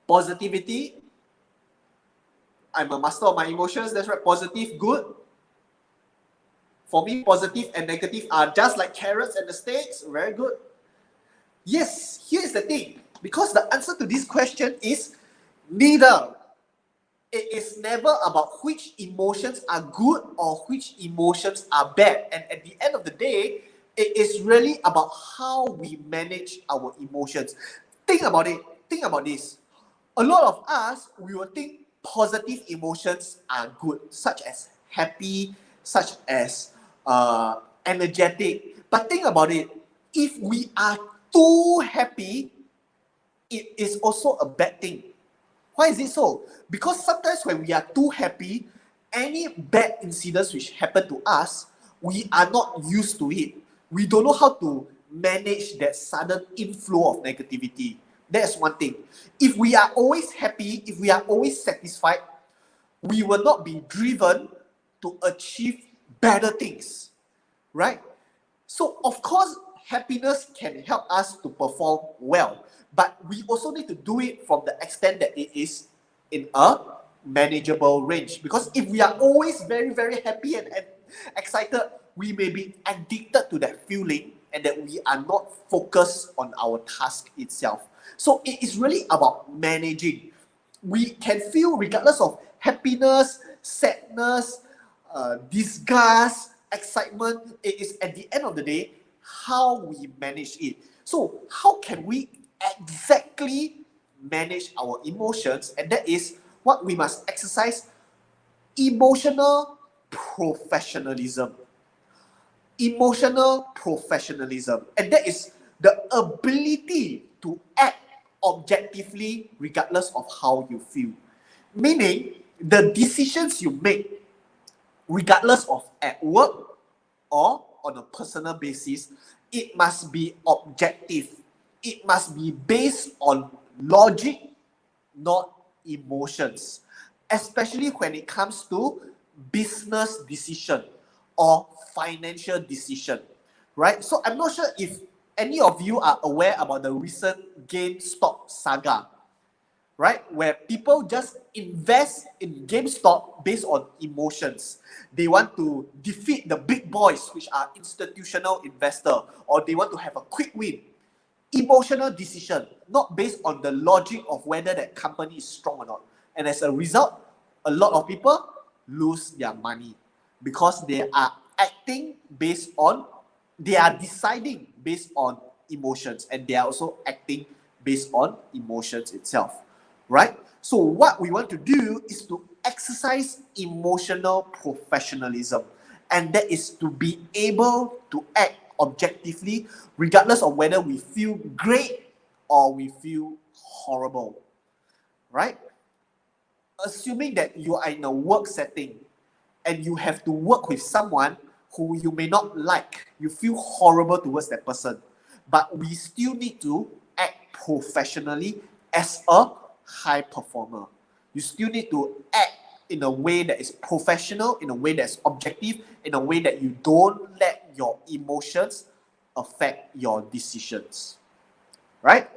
Positivity. I'm a master of my emotions. That's right. Positive, good. For me, positive and negative are just like carrots and the sticks. Very good. Yes, here's the thing. Because the answer to this question is neither. It is never about which emotions are good or which emotions are bad. And at the end of the day, it is really about how we manage our emotions. Think about it. Think about this. A lot of us, we will think positive emotions are good, such as happy, such as energetic. But think about it. If we are too happy, it is also a bad thing. Why is it so? Because sometimes when we are too happy, any bad incidents which happen to us, we are not used to it. We don't know how to manage that sudden inflow of negativity. That's one thing. If we are always happy, if we are always satisfied, we will not be driven to achieve better things, right? So, of course, happiness can help us to perform well, but we also need to do it from the extent that it is in a manageable range. Because if we are always very, very happy and excited, we may be addicted to that feeling and that we are not focused on our task itself. So, it is really about managing. We can feel regardless of happiness, sadness, disgust, excitement. It is at the end of the day how we manage it. So, how can we exactly manage our emotions? And that is what we must exercise: emotional professionalism. Emotional professionalism. And that is the ability to act objectively regardless of how you feel. Meaning, the decisions you make, regardless of at work or on a personal basis, it must be objective. It must be based on logic, not emotions. Especially when it comes to business decision or financial decision, right? So I'm not sure if any of you are aware about the recent GameStop saga, right? Where people just invest in GameStop based on emotions. They want to defeat the big boys, which are institutional investor, or they want to have a quick win. Emotional decision, not based on the logic of whether that company is strong or not. And as a result, a lot of people lose their money because they are acting based on, they are deciding based on emotions, and they are also acting based on emotions itself, right? So what we want to do is to exercise emotional professionalism, and that is to be able to act objectively regardless of whether we feel great or we feel horrible, right? Assuming that you are in a work setting and you have to work with someone who you may not like, you feel horrible towards that person, but we still need to act professionally as a high performer. You still need to act in a way that is professional, in a way that's objective, in a way that you don't let your emotions affect your decisions, right?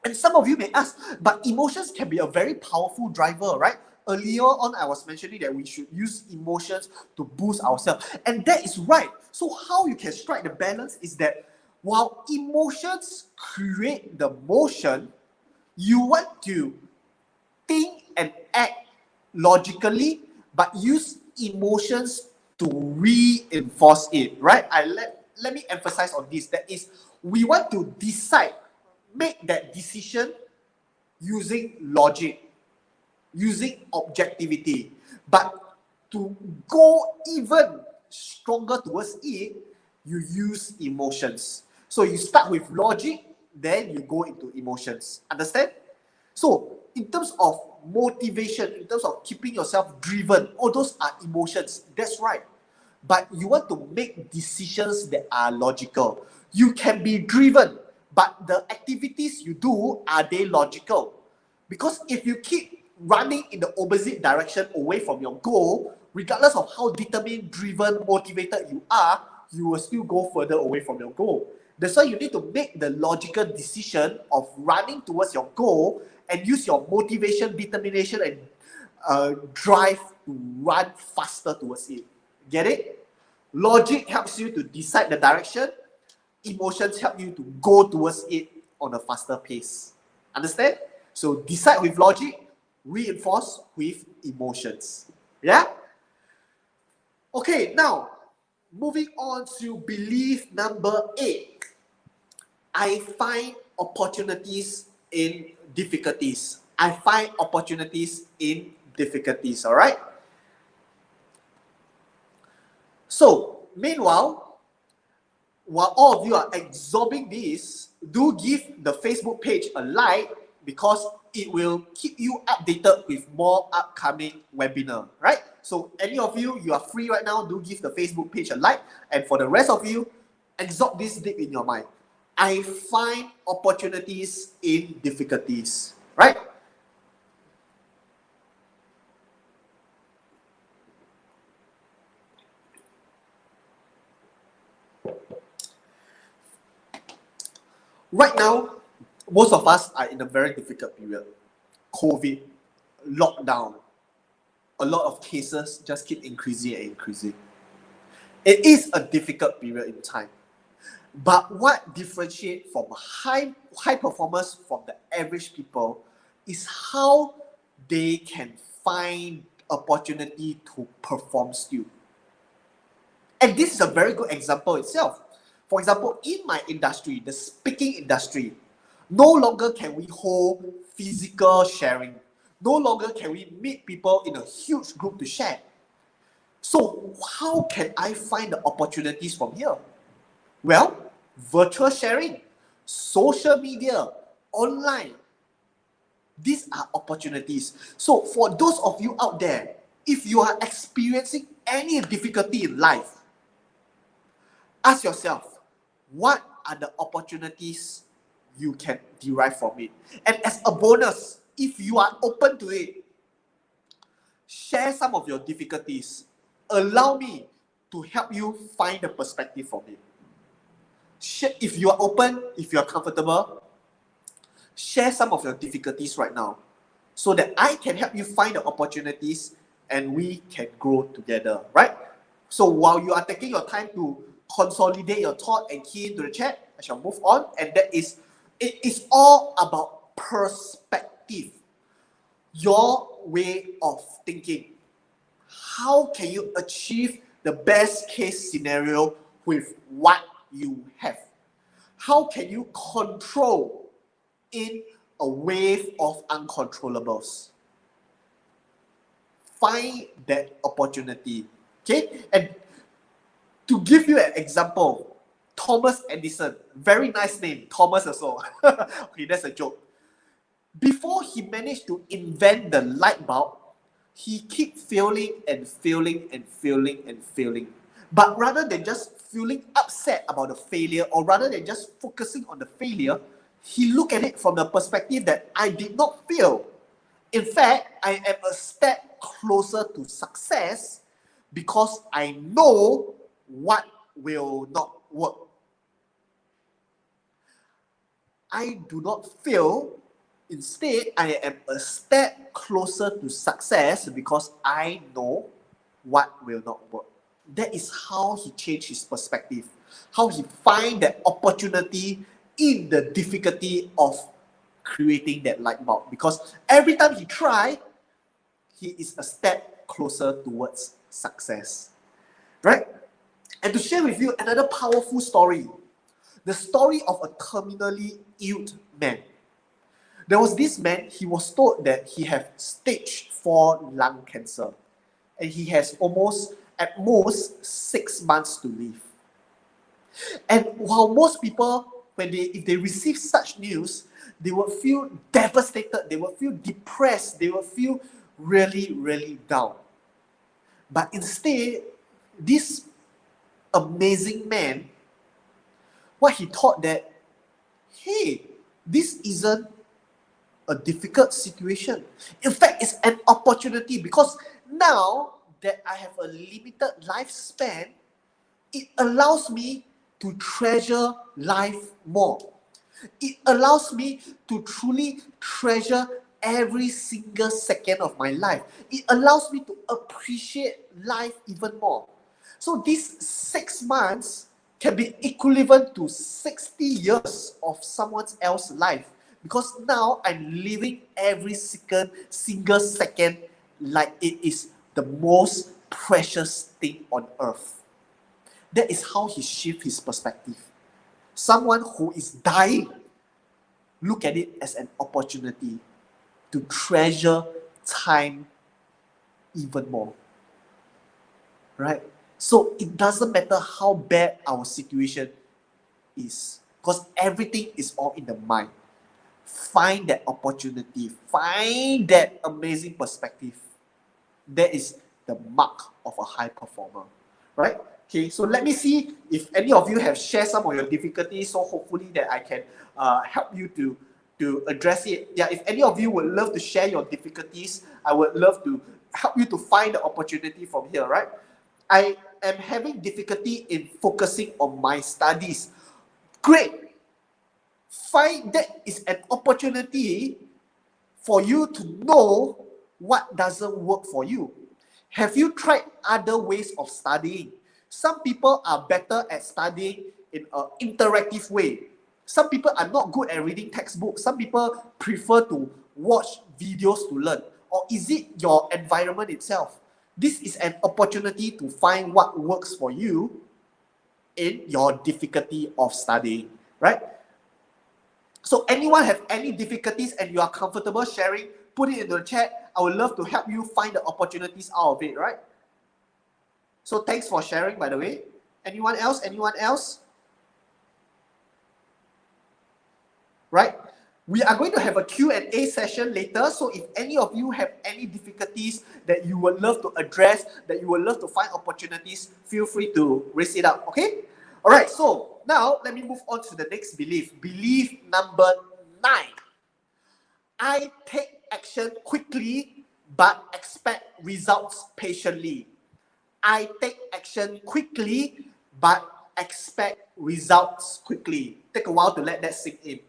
And some of you may ask, but emotions can be a very powerful driver, right? Earlier on, I was mentioning that we should use emotions to boost ourselves. And that is right. So, how you can strike the balance is that while emotions create the motion, you want to think and act logically, but use emotions to reinforce it, right? Let me emphasize on this. That is, we want to decide, make that decision using logic, using objectivity. But to go even stronger towards it, you use emotions. So you start with logic, then you go into emotions. Understand? So, in terms of motivation, in terms of keeping yourself driven, all those are emotions. That's right. But you want to make decisions that are logical. You can be driven, but the activities you do, are they logical? Because if you keep running in the opposite direction away from your goal, regardless of how determined, driven, motivated you are, you will still go further away from your goal. That's why you need to make the logical decision of running towards your goal and use your motivation, determination, and drive to run faster towards it. Get it? Logic helps you to decide the direction. Emotions help you to go towards it on a faster pace. Understand? So decide with logic, reinforce with emotions. Yeah? Okay, now moving on to belief number 8. I find opportunities in difficulties. I find opportunities in difficulties, all right? So, meanwhile, while all of you are absorbing this, do give the Facebook page a like because it will keep you updated with more upcoming webinar, right? So any of you are free right now, do give the Facebook page a like. And for the rest of you, absorb this deep in your mind. I find opportunities in difficulties, right? Right now, most of us are in a very difficult period. COVID, lockdown, a lot of cases just keep increasing and increasing. It is a difficult period in time. But what differentiates from high performers from the average people is how they can find opportunity to perform still. And this is a very good example itself. For example, in my industry, the speaking industry, no longer can we hold physical sharing. No longer can we meet people in a huge group to share. So how can I find the opportunities from here? Well, virtual sharing, social media, online. These are opportunities. So for those of you out there, if you are experiencing any difficulty in life, ask yourself, what are the opportunities you can derive from it? And as a bonus, if you are open to it, share some of your difficulties. Allow me to help you find the perspective from it. If you are open, if you are comfortable, share some of your difficulties right now so that I can help you find the opportunities and we can grow together, right? So while you are taking your time to consolidate your thought and key into the chat, I shall move on. And it is all about perspective, your way of thinking. How can you achieve the best case scenario with what you have? How can you control in a wave of uncontrollables? Find that opportunity. Okay? And to give you an example, Thomas Edison, very nice name, Thomas also. Okay, that's a joke. Before he managed to invent the light bulb, he kept failing and failing and failing and failing. But rather than just feeling upset about the failure, or rather than just focusing on the failure, he looked at it from the perspective that I did not fail. In fact, I am a step closer to success because I know what will not work. I do not fail. Instead, I am a step closer to success because I know what will not work. That is how he changed his perspective, how he find that opportunity in the difficulty of creating that light bulb. Because every time he try, he is a step closer towards success, right? And to share with you another powerful story, the story of a terminally ill man. There was this man, he was told that he had stage 4 lung cancer and he has at most 6 months to live. And while most people, if they receive such news, they will feel devastated, they will feel depressed, they will feel really, really down. But instead, this amazing man, what he thought that, hey, this isn't a difficult situation. In fact, it's an opportunity because now that I have a limited lifespan, it allows me to treasure life more. It allows me to truly treasure every single second of my life. It allows me to appreciate life even more. So these 6 months can be equivalent to 60 years of someone else's life, because now I'm living every single second like it is the most precious thing on earth. That is how he shifts his perspective. Someone who is dying, look at it as an opportunity to treasure time even more. Right? So it doesn't matter how bad our situation is, because everything is all in the mind. Find that opportunity, find that amazing perspective. That is the mark of a high performer. Right? Okay, so let me see if any of you have shared some of your difficulties, so hopefully that I can help you to address it. Yeah, if any of you would love to share your difficulties, I would love to help you to find the opportunity from here, right? I am having difficulty in focusing on my studies. Great. Find that is an opportunity for you to know what doesn't work for you. Have you tried other ways of studying? Some people are better at studying in an interactive way. Some people are not good at reading textbooks. Some people prefer to watch videos to learn. Or is it your environment itself? This is an opportunity to find what works for you in your difficulty of studying, right? So anyone have any difficulties and you are comfortable sharing, put it in the chat. I would love to help you find the opportunities out of it, right? So thanks for sharing, by the way. Anyone else? Anyone else? Right? We are going to have a Q&A session later. So if any of you have any difficulties that you would love to address, that you would love to find opportunities, feel free to raise it up, okay? All right, so now let me move on to the next belief. Belief number 9. I take action quickly but expect results patiently. I take action quickly but expect results quickly. Take a while to let that sink in.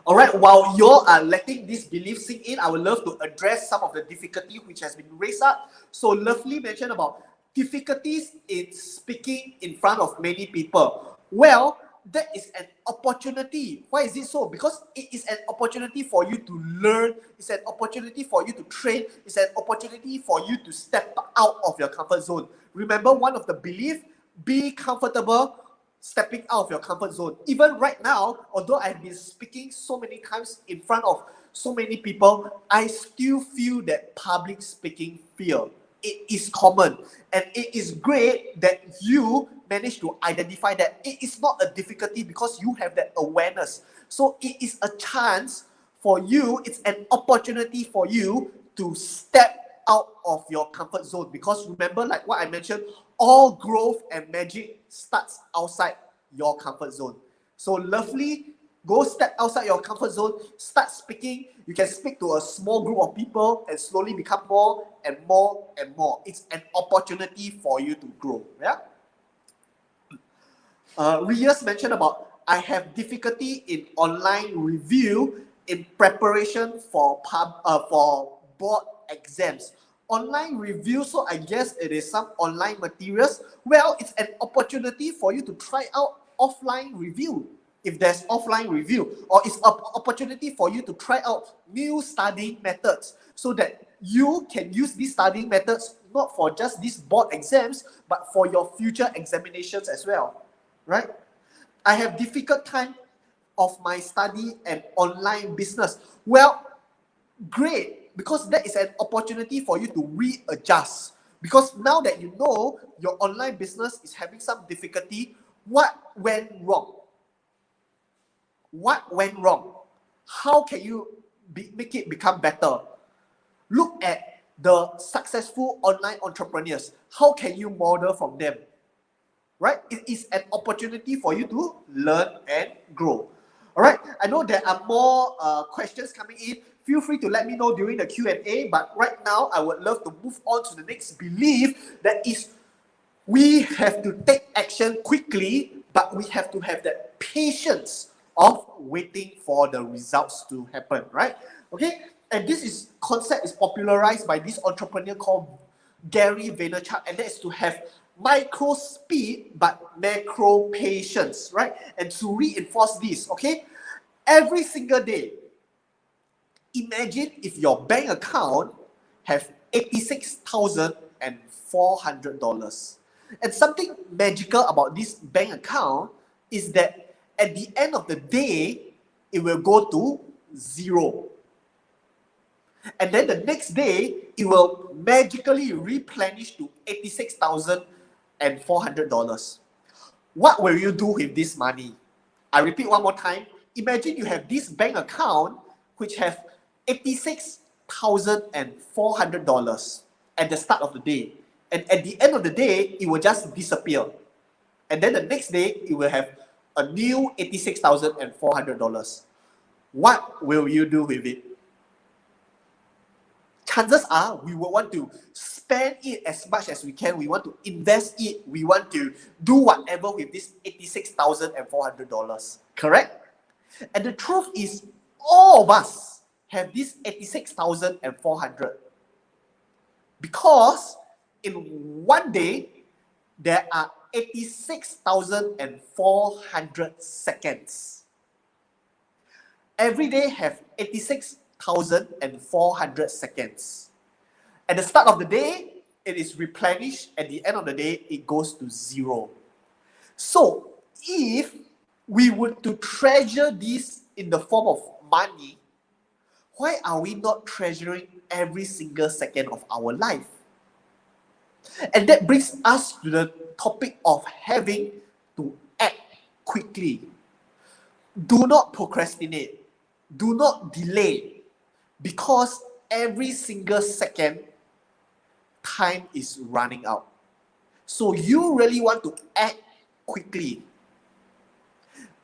All right, while you are letting this belief sink in, I would love to address some of the difficulty which has been raised up. So Lovely mentioned about difficulties in speaking in front of many people. Well, that is an opportunity. Why is it so? Because it is an opportunity for you to learn. It's an opportunity for you to train. It's an opportunity for you to step out of your comfort zone. Remember, one of the beliefs, be comfortable stepping out of your comfort zone. Even right now, although I've been speaking so many times in front of so many people, I still feel that public speaking fear. It is common, and it is great that you manage to identify that it is not a difficulty because you have that awareness. So it is a chance for you, it's an opportunity for you to step out of your comfort zone, because remember, like what I mentioned, all growth and magic starts outside your comfort zone. So Lovely, go step outside your comfort zone, start speaking. You can speak to a small group of people and slowly become more and more and more. It's an opportunity for you to grow. Yeah. Rias mentioned about, I have difficulty in online review in preparation for board exams. Online review, so I guess it is some online materials. Well, it's an opportunity for you to try out offline review if there's offline review, or it's an opportunity for you to try out new studying methods so that you can use these studying methods not for just these board exams, but for your future examinations as well. Right? I have difficult time of my study and online business. Well, great, because that is an opportunity for you to readjust. Because now that you know your online business is having some difficulty, what went wrong? What went wrong? How can you make it become better? Look at the successful online entrepreneurs. How can you model from them? right? It is an opportunity for you to learn and grow. All right, I know there are more questions coming in. Feel free to let me know during the Q&A, but right now I would love to move on to the next belief, that is, we have to take action quickly, but we have to have that patience of waiting for the results to happen, right? Okay, and this concept is popularized by this entrepreneur called Gary Vaynerchuk, and that is to have micro speed but macro patience, right? And to reinforce this, okay, every single day, imagine if your bank account have $86,400. And something magical about this bank account is that at the end of the day, it will go to zero. And then the next day, it will magically replenish to $86,400. What will you do with this money? I repeat one more time. Imagine you have this bank account which have $86,400 at the start of the day. And at the end of the day, it will just disappear. And then the next day, it will have a new $86,400. What will you do with it? Chances are we will want to spend it as much as we can. We want to invest it. We want to do whatever with this $86,400. Correct? And the truth is, all of us have this 86,400 because in one day there are 86,400 seconds. Every day have 86,400 seconds. At the start of the day, it is replenished. At the end of the day, it goes to zero. So, if we were to treasure this in the form of money, why are we not treasuring every single second of our life? And that brings us to the topic of having to act quickly. Do not procrastinate. Do not delay, because every single second, time is running out. So you really want to act quickly.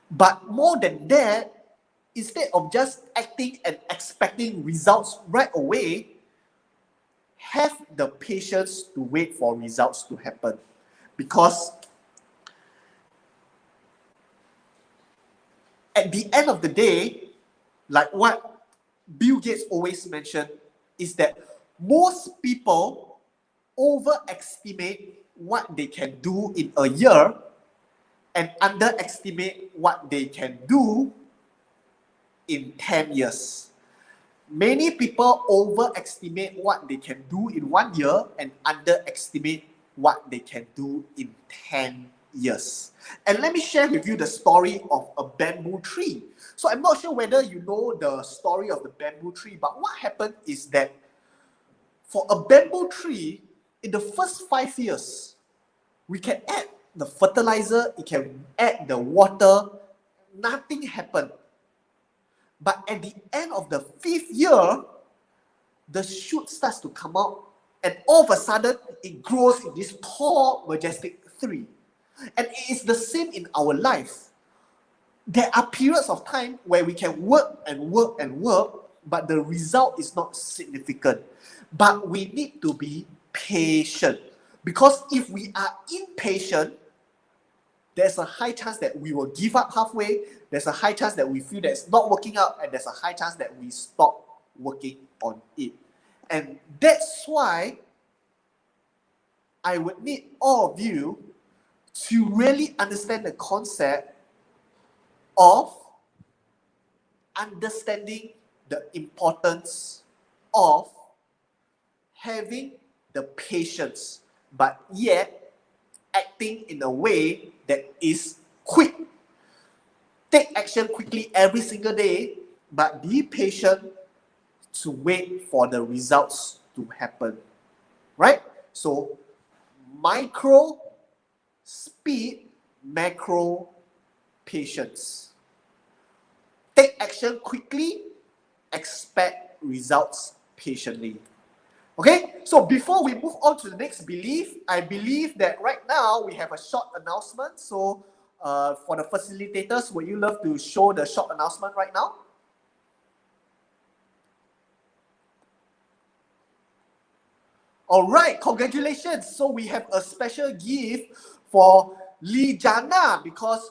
But more than that, instead of just acting and expecting results right away, have the patience to wait for results to happen. Because at the end of the day, like what Bill Gates always mentioned, is that most people overestimate what they can do in a year and underestimate what they can do in 10 years. Many people overestimate what they can do in 1 year and underestimate what they can do in 10 years. And let me share with you the story of a bamboo tree. So I'm not sure whether you know the story of the bamboo tree, but what happened is that for a bamboo tree, in the first 5 years, we can add the fertilizer, it can add the water, nothing happened. But at the end of the 5th year, the shoot starts to come out, and all of a sudden, it grows in this tall, majestic tree. And it is the same in our life. There are periods of time where we can work and work and work, but the result is not significant. But we need to be patient, because if we are impatient, there's a high chance that we will give up halfway. There's a high chance that we feel that it's not working out, and there's a high chance that we stop working on it. And that's why I would need all of you to really understand the concept of understanding the importance of having the patience, but yet acting in a way that is quick. Take action quickly every single day, but be patient to wait for the results to happen. Right? So, micro speed, macro patience. Take action quickly, expect results patiently. Okay, so before we move on to the next belief, I believe that right now we have a short announcement. So for the facilitators, would you love to show the short announcement right now? All right, congratulations. So we have a special gift for Lijana because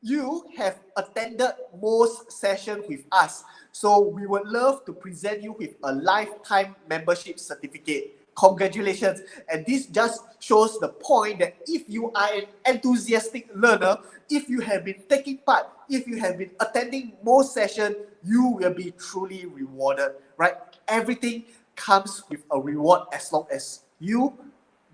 you have attended most sessions with us. So we would love to present you with a lifetime membership certificate. Congratulations. And this just shows the point that if you are an enthusiastic learner, if you have been taking part, if you have been attending most sessions, you will be truly rewarded, right? Everything comes with a reward as long as you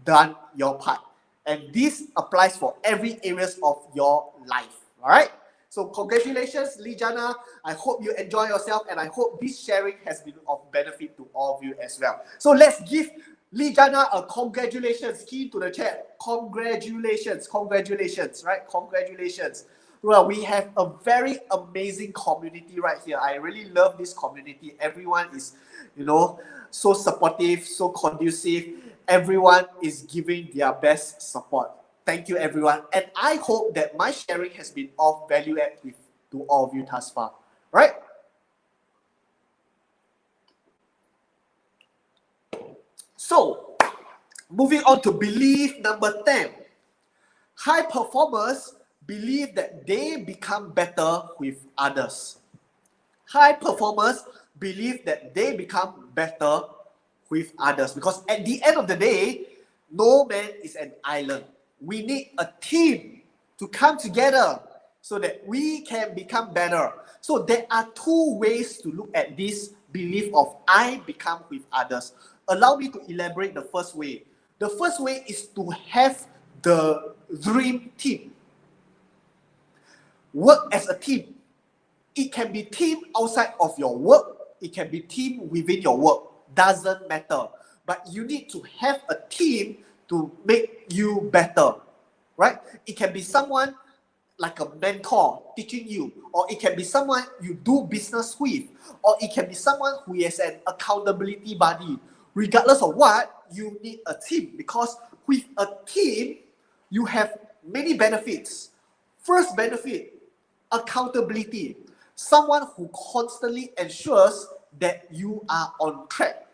done your part. And this applies for every areas of your life. All right. So congratulations, Lijana. I hope you enjoy yourself, and I hope this sharing has been of benefit to all of you as well. So let's give Lijana a congratulations. Key to the chat. Congratulations, congratulations, right? Congratulations. Well, we have a very amazing community right here. I really love this community. Everyone is, so supportive, so conducive. Everyone is giving their best support. Thank you, everyone. And I hope that my sharing has been of value add to all of you thus far. Right? So, moving on to belief number 10. High performers believe that they become better with others. High performers believe that they become better with others because at the end of the day, no man is an island. We need a team to come together so that we can become better. So there are two ways to look at this belief of I become with others. Allow me to elaborate the first way. The first way is to have the dream team. Work as a team. It can be team outside of your work. It can be team within your work. Doesn't matter. But you need to have a team to make you better, right? It can be someone like a mentor teaching you, or it can be someone you do business with, or it can be someone who is an accountability buddy. Regardless of what, you need a team because with a team, you have many benefits. First benefit, accountability. Someone who constantly ensures that you are on track.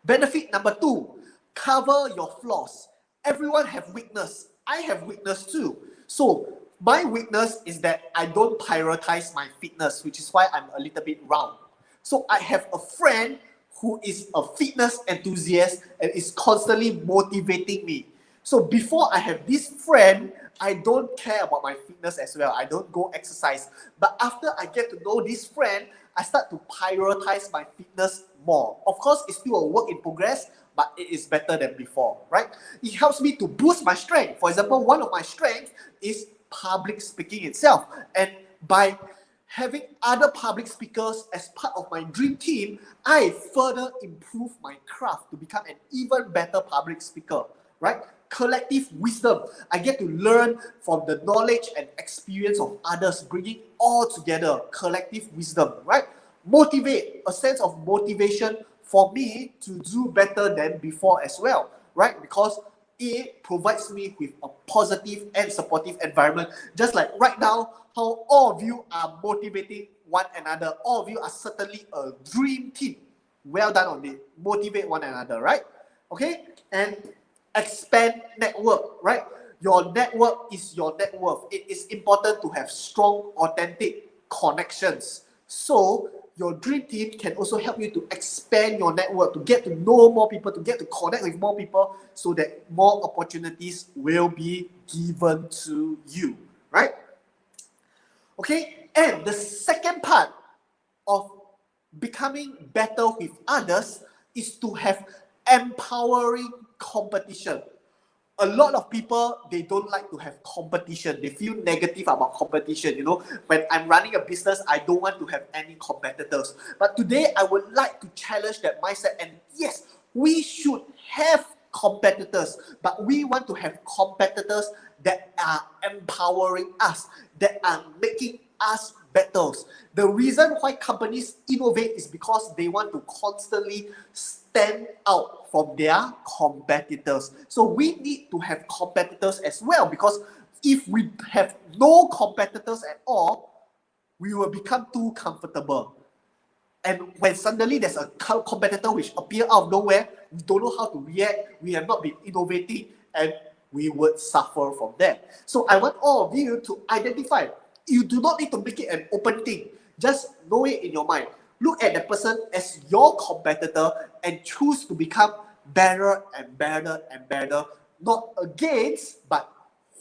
Benefit number 2, cover your flaws. Everyone have weakness. I have weakness too. So my weakness is that I don't prioritize my fitness, which is why I'm a little bit round. So I have a friend who is a fitness enthusiast and is constantly motivating me. So before I have this friend, I don't care about my fitness as well. I don't go exercise. But after I get to know this friend, I start to prioritize my fitness more. Of course, it's still a work in progress, but it is better than before, right? It helps me to boost my strength. For example, one of my strengths is public speaking itself. And by having other public speakers as part of my dream team, I further improve my craft to become an even better public speaker, right? Collective wisdom. I get to learn from the knowledge and experience of others, bringing all together, collective wisdom, right? Motivate, a sense of motivation for me to do better than before as well, right? Because it provides me with a positive and supportive environment. Just like right now, how all of you are motivating one another. All of you are certainly a dream team. Well done on it. Motivate one another, right? Okay? And expand network, right? Your network is your net worth. It is important to have strong, authentic connections. So your dream team can also help you to expand your network, to get to know more people, to get to connect with more people, so that more opportunities will be given to you, right? Okay, and the second part of becoming better with others is to have empowering competition. A lot of people, they don't like to have competition. They feel negative about competition. When I'm running a business, I don't want to have any competitors. But today, I would like to challenge that mindset. And yes, we should have competitors, but we want to have competitors that are empowering us, that are making us better. The reason why companies innovate is because they want to constantly stand out from their competitors. So we need to have competitors as well, because if we have no competitors at all, we will become too comfortable. And when suddenly there's a competitor which appear out of nowhere, we don't know how to react, we have not been innovating, and we would suffer from that. So I want all of you to identify. You do not need to make it an open thing. Just know it in your mind. Look at the person as your competitor and choose to become better and better and better, not against, but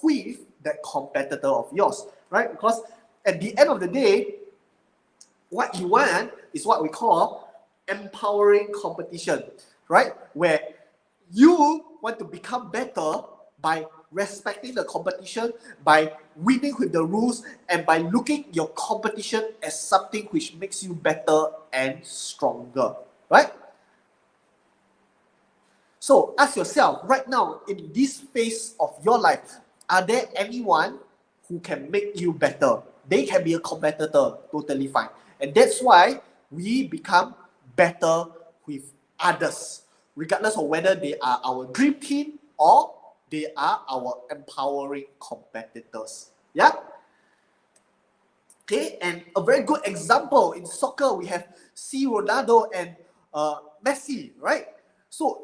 with that competitor of yours, right? Because at the end of the day, what you want is what we call empowering competition, right? Where you want to become better by respecting the competition, by winning with the rules, and by looking your competition as something which makes you better and stronger, right? So ask yourself right now, in this phase of your life, are there anyone who can make you better? They can be a competitor, totally fine. And that's why we become better with others, regardless of whether they are our dream team or they are our empowering competitors. Yeah? Okay, and a very good example in soccer, we have C. Ronaldo and Messi, right? So,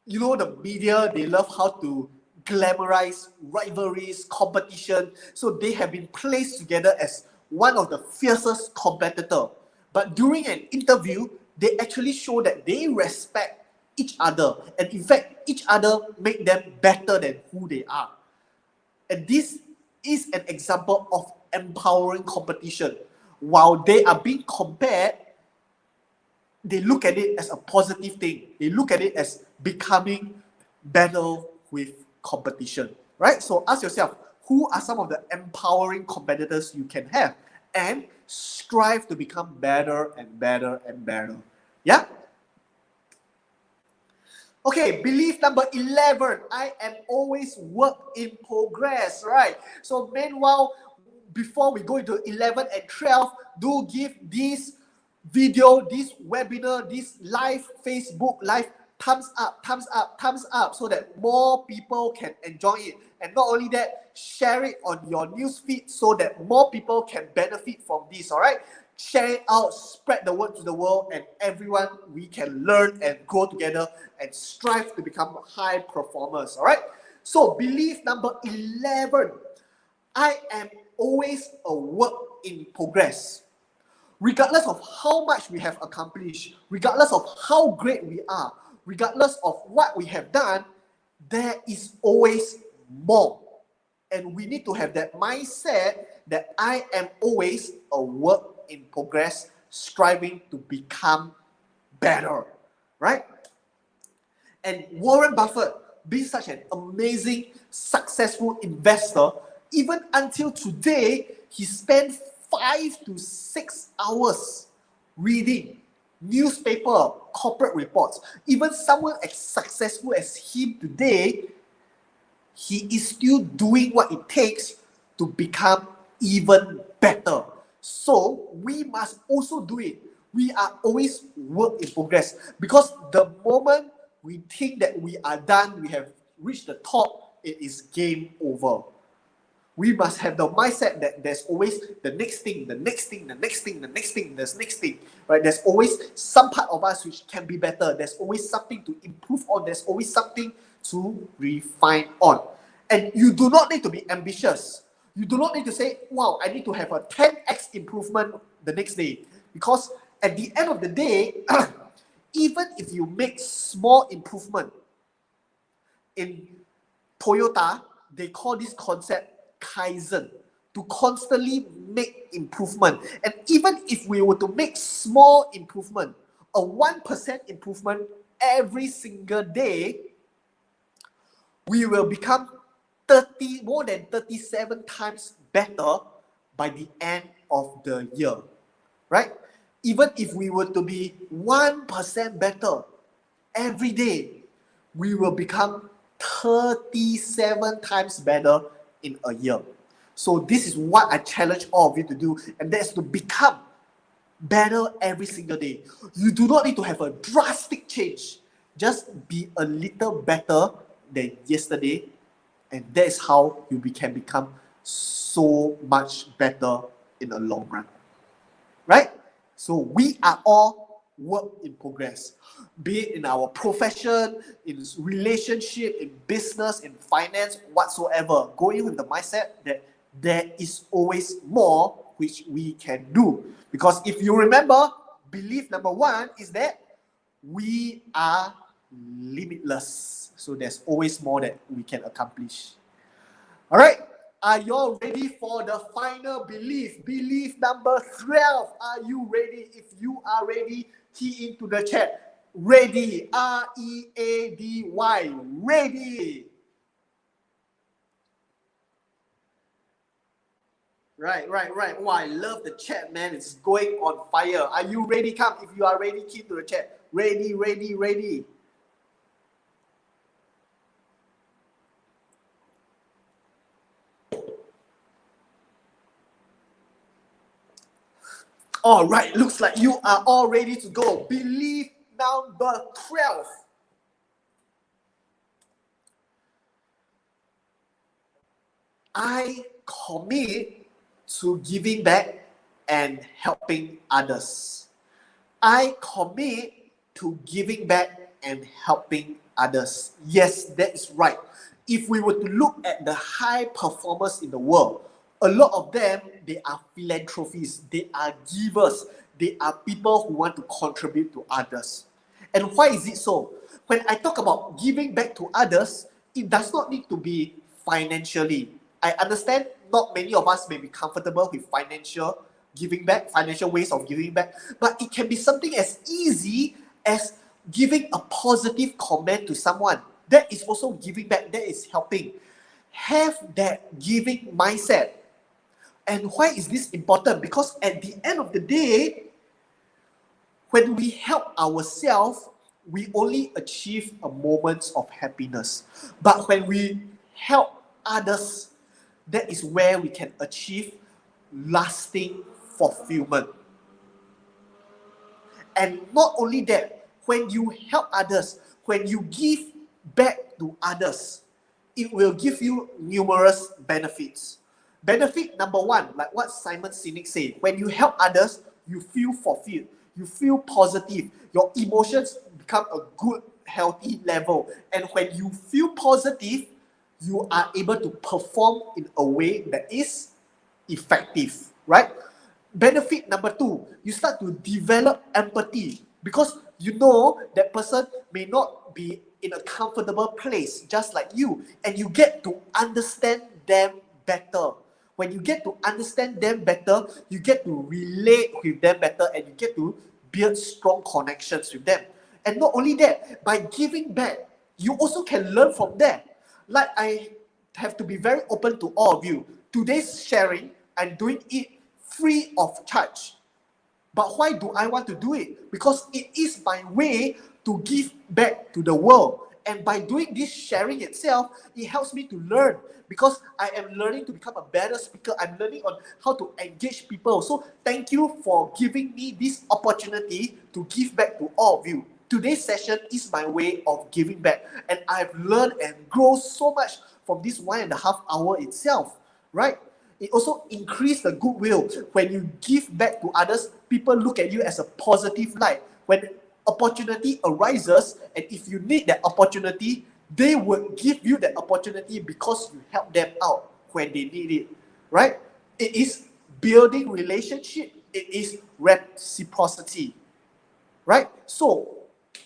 you know, the media, they love how to glamorize rivalries, competition. So they have been placed together as one of the fiercest competitor. But during an interview, they actually show that they respect each other. And in fact, each other make them better than who they are. And this is an example of empowering competition. While they are being compared, they look at it as a positive thing. They look at it as becoming better with competition, right? So ask yourself, who are some of the empowering competitors you can have? And strive to become better and better and better. Yeah? Okay, belief number 11, I am always work in progress, right? So meanwhile, before we go into 11 and 12, do give this video, this webinar, this live Facebook live thumbs up, thumbs up, thumbs up, so that more people can enjoy it. And not only that, share it on your newsfeed so that more people can benefit from this, all right? Share it out, spread the word to the world, and everyone, we can learn and grow together and strive to become high performers, all right? So belief number 11, I am always a work in progress. Regardless of how much we have accomplished, regardless of how great we are, regardless of what we have done, there is always more. And we need to have that mindset that I am always a work in progress, striving to become better, right? And Warren Buffett, being such an amazing, successful investor, even until today, he spent 5 to 6 hours reading newspaper, corporate reports. Even someone as successful as him today, he is still doing what it takes to become even better. So we must also do it. We are always work in progress, because the moment we think that we are done, we have reached the top, it is game over. We must have the mindset that there's always the next thing, the next thing, the next thing, the next thing, the next thing, right? There's always some part of us which can be better. There's always something to improve on. There's always something to refine on. And you do not need to be ambitious. You do not need to say, wow, I need to have a 10x improvement the next day. Because at the end of the day, even if you make small improvement, in Toyota, they call this concept Kaizen, to constantly make improvement. And even if we were to make small improvement, a 1% improvement every single day, we will become more than 37 times better by the end of the year, right? Even if we were to be 1% better every day, we will become 37 times better in a year. So this is what I challenge all of you to do, and that's to become better every single day. You do not need to have a drastic change. Just be a little better than yesterday, and that is how you can become so much better in the long run. Right? So we are all work in progress, be it in our profession, in relationship, in business, in finance, whatsoever. Going with the mindset that there is always more which we can do. Because if you remember, belief number one is that we are limitless. So there's always more that we can accomplish. All right. Are you all ready for the final belief? Belief number 12. Are you ready? If you are ready, key into the chat. Ready. R-E-A-D-Y. Ready. Right. Oh, I love the chat, man. It's going on fire. Are you ready? Come. If you are ready, key to the chat. Ready. All right, looks like you are all ready to go. Belief number 12. I commit to giving back and helping others. I commit to giving back and helping others. Yes, that is right. If we were to look at the high performers in the world, a lot of them, they are philanthropists, they are givers, they are people who want to contribute to others. And why is it so? When I talk about giving back to others, it does not need to be financially. I understand not many of us may be comfortable with financial giving back, financial ways of giving back, but it can be something as easy as giving a positive comment to someone. That is also giving back, that is helping. Have that giving mindset. And why is this important? Because at the end of the day, when we help ourselves, we only achieve a moment of happiness. But when we help others, that is where we can achieve lasting fulfillment. And not only that, when you help others, when you give back to others, it will give you numerous benefits. Benefit number one, like what Simon Sinek said, when you help others, you feel fulfilled, you feel positive, your emotions become a good, healthy level. And when you feel positive, you are able to perform in a way that is effective, right? Benefit number two, you start to develop empathy because you know that person may not be in a comfortable place just like you, and you get to understand them better. When you get to understand them better, you get to relate with them better, and you get to build strong connections with them. And not only that, by giving back, you also can learn from them. Like I have to be very open to all of you. Today's sharing, I'm doing it free of charge. But why do I want to do it? Because it is my way to give back to the world. And by doing this sharing itself, it helps me to learn. Because I am learning to become a better speaker. I'm learning on how to engage people. So thank you for giving me this opportunity to give back to all of you. Today's session is my way of giving back. And I've learned and grown so much from this 1.5 hour itself. Right? It also increases the goodwill. When you give back to others, people look at you as a positive light. When opportunity arises, and if you need that opportunity, they will give you that opportunity because you help them out when they need it, right? It is building relationship. It is reciprocity, right? So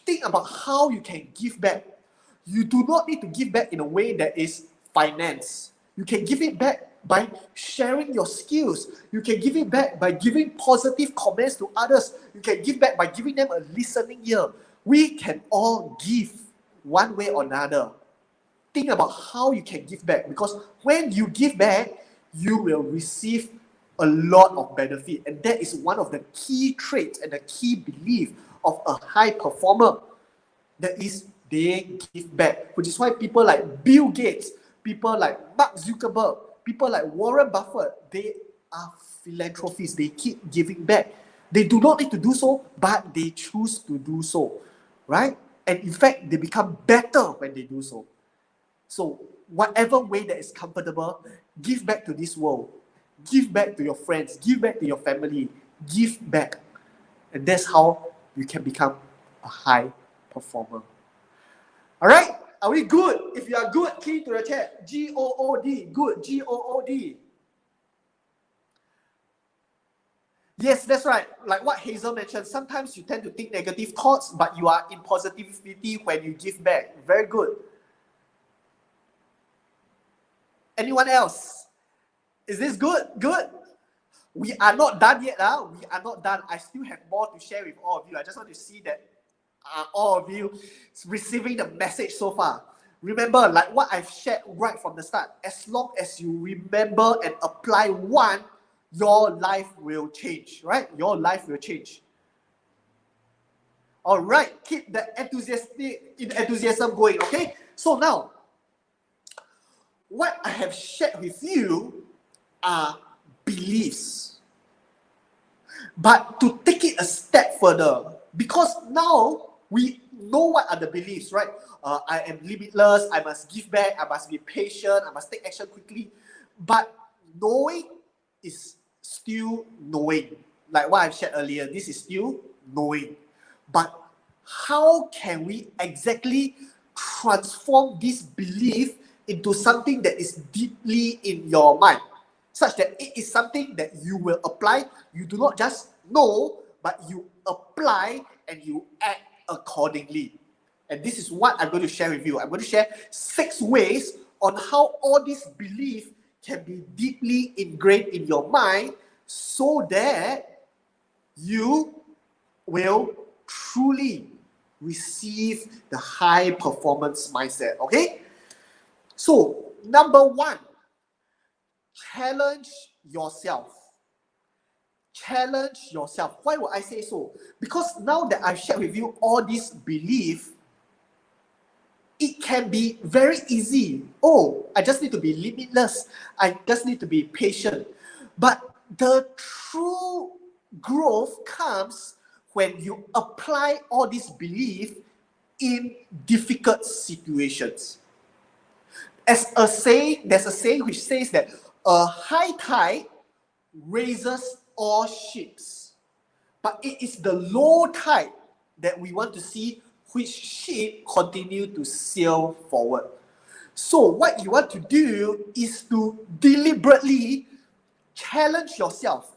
think about how you can give back. You do not need to give back in a way that is finance. You can give it back by sharing your skills. You can give it back by giving positive comments to others. You can give back by giving them a listening ear. We can all give one way or another. Think about how you can give back, because when you give back, you will receive a lot of benefit. And that is one of the key traits and the key belief of a high performer. That is, they give back, which is why people like Bill Gates, people like Mark Zuckerberg, people like Warren Buffett, they are philanthropists. They keep giving back. They do not need to do so, but they choose to do so, right? And in fact, they become better when they do so. So whatever way that is comfortable, give back to this world. Give back to your friends. Give back to your family. Give back. And that's how you can become a high performer. All right? Are we good? If you are good, key to the chat. G-O-O-D. Good. G-O-O-D. Yes, that's right. Like what Hazel mentioned, sometimes you tend to think negative thoughts, but you are in positivity when you give back. Very good. Anyone else? Is this good? Good. We are not done yet. We are not done. I still have more to share with all of you. I just want to see that all of you receiving the message so far. Remember, like what I've shared right from the start, as long as you remember and apply one, your life will change, right? Your life will change. All right, keep the enthusiasm going, okay? So now, what I have shared with you are beliefs. But to take it a step further, because now we know what are the beliefs, right? I am limitless, I must give back, I must be patient, I must take action quickly. But knowing is still knowing. Like what I've shared earlier, this is still knowing. But how can we exactly transform this belief into something that is deeply in your mind, such that it is something that you will apply? You do not just know, but you apply and you act accordingly. And this is what I'm going to share with you. I'm going to share 6 ways on how all these beliefs can be deeply ingrained in your mind so that you will truly receive the high performance mindset. Okay? So, number 1, challenge yourself. Challenge yourself. Why would I say so? Because now that I've shared with you all these beliefs, it can be very easy. Oh, I just need to be limitless. I just need to be patient. But the true growth comes when you apply all these beliefs in difficult situations. There's a saying which says that a high tide raises all ships. But it is the low tide that we want to see which ship continue to sail forward. So what you want to do is to deliberately challenge yourself.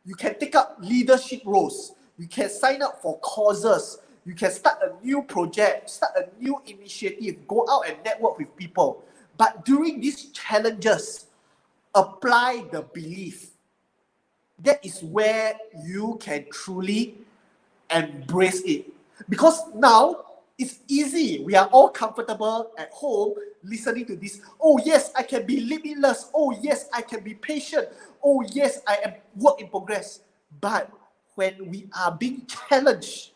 You can take up leadership roles. You can sign up for courses. You can start a new project, start a new initiative, go out and network with people. But during these challenges, apply the belief. That is where you can truly embrace it. Because now it's easy. We are all comfortable at home listening to this. Oh, yes, I can be limitless. Oh, yes, I can be patient. Oh, yes, I am work in progress. But when we are being challenged,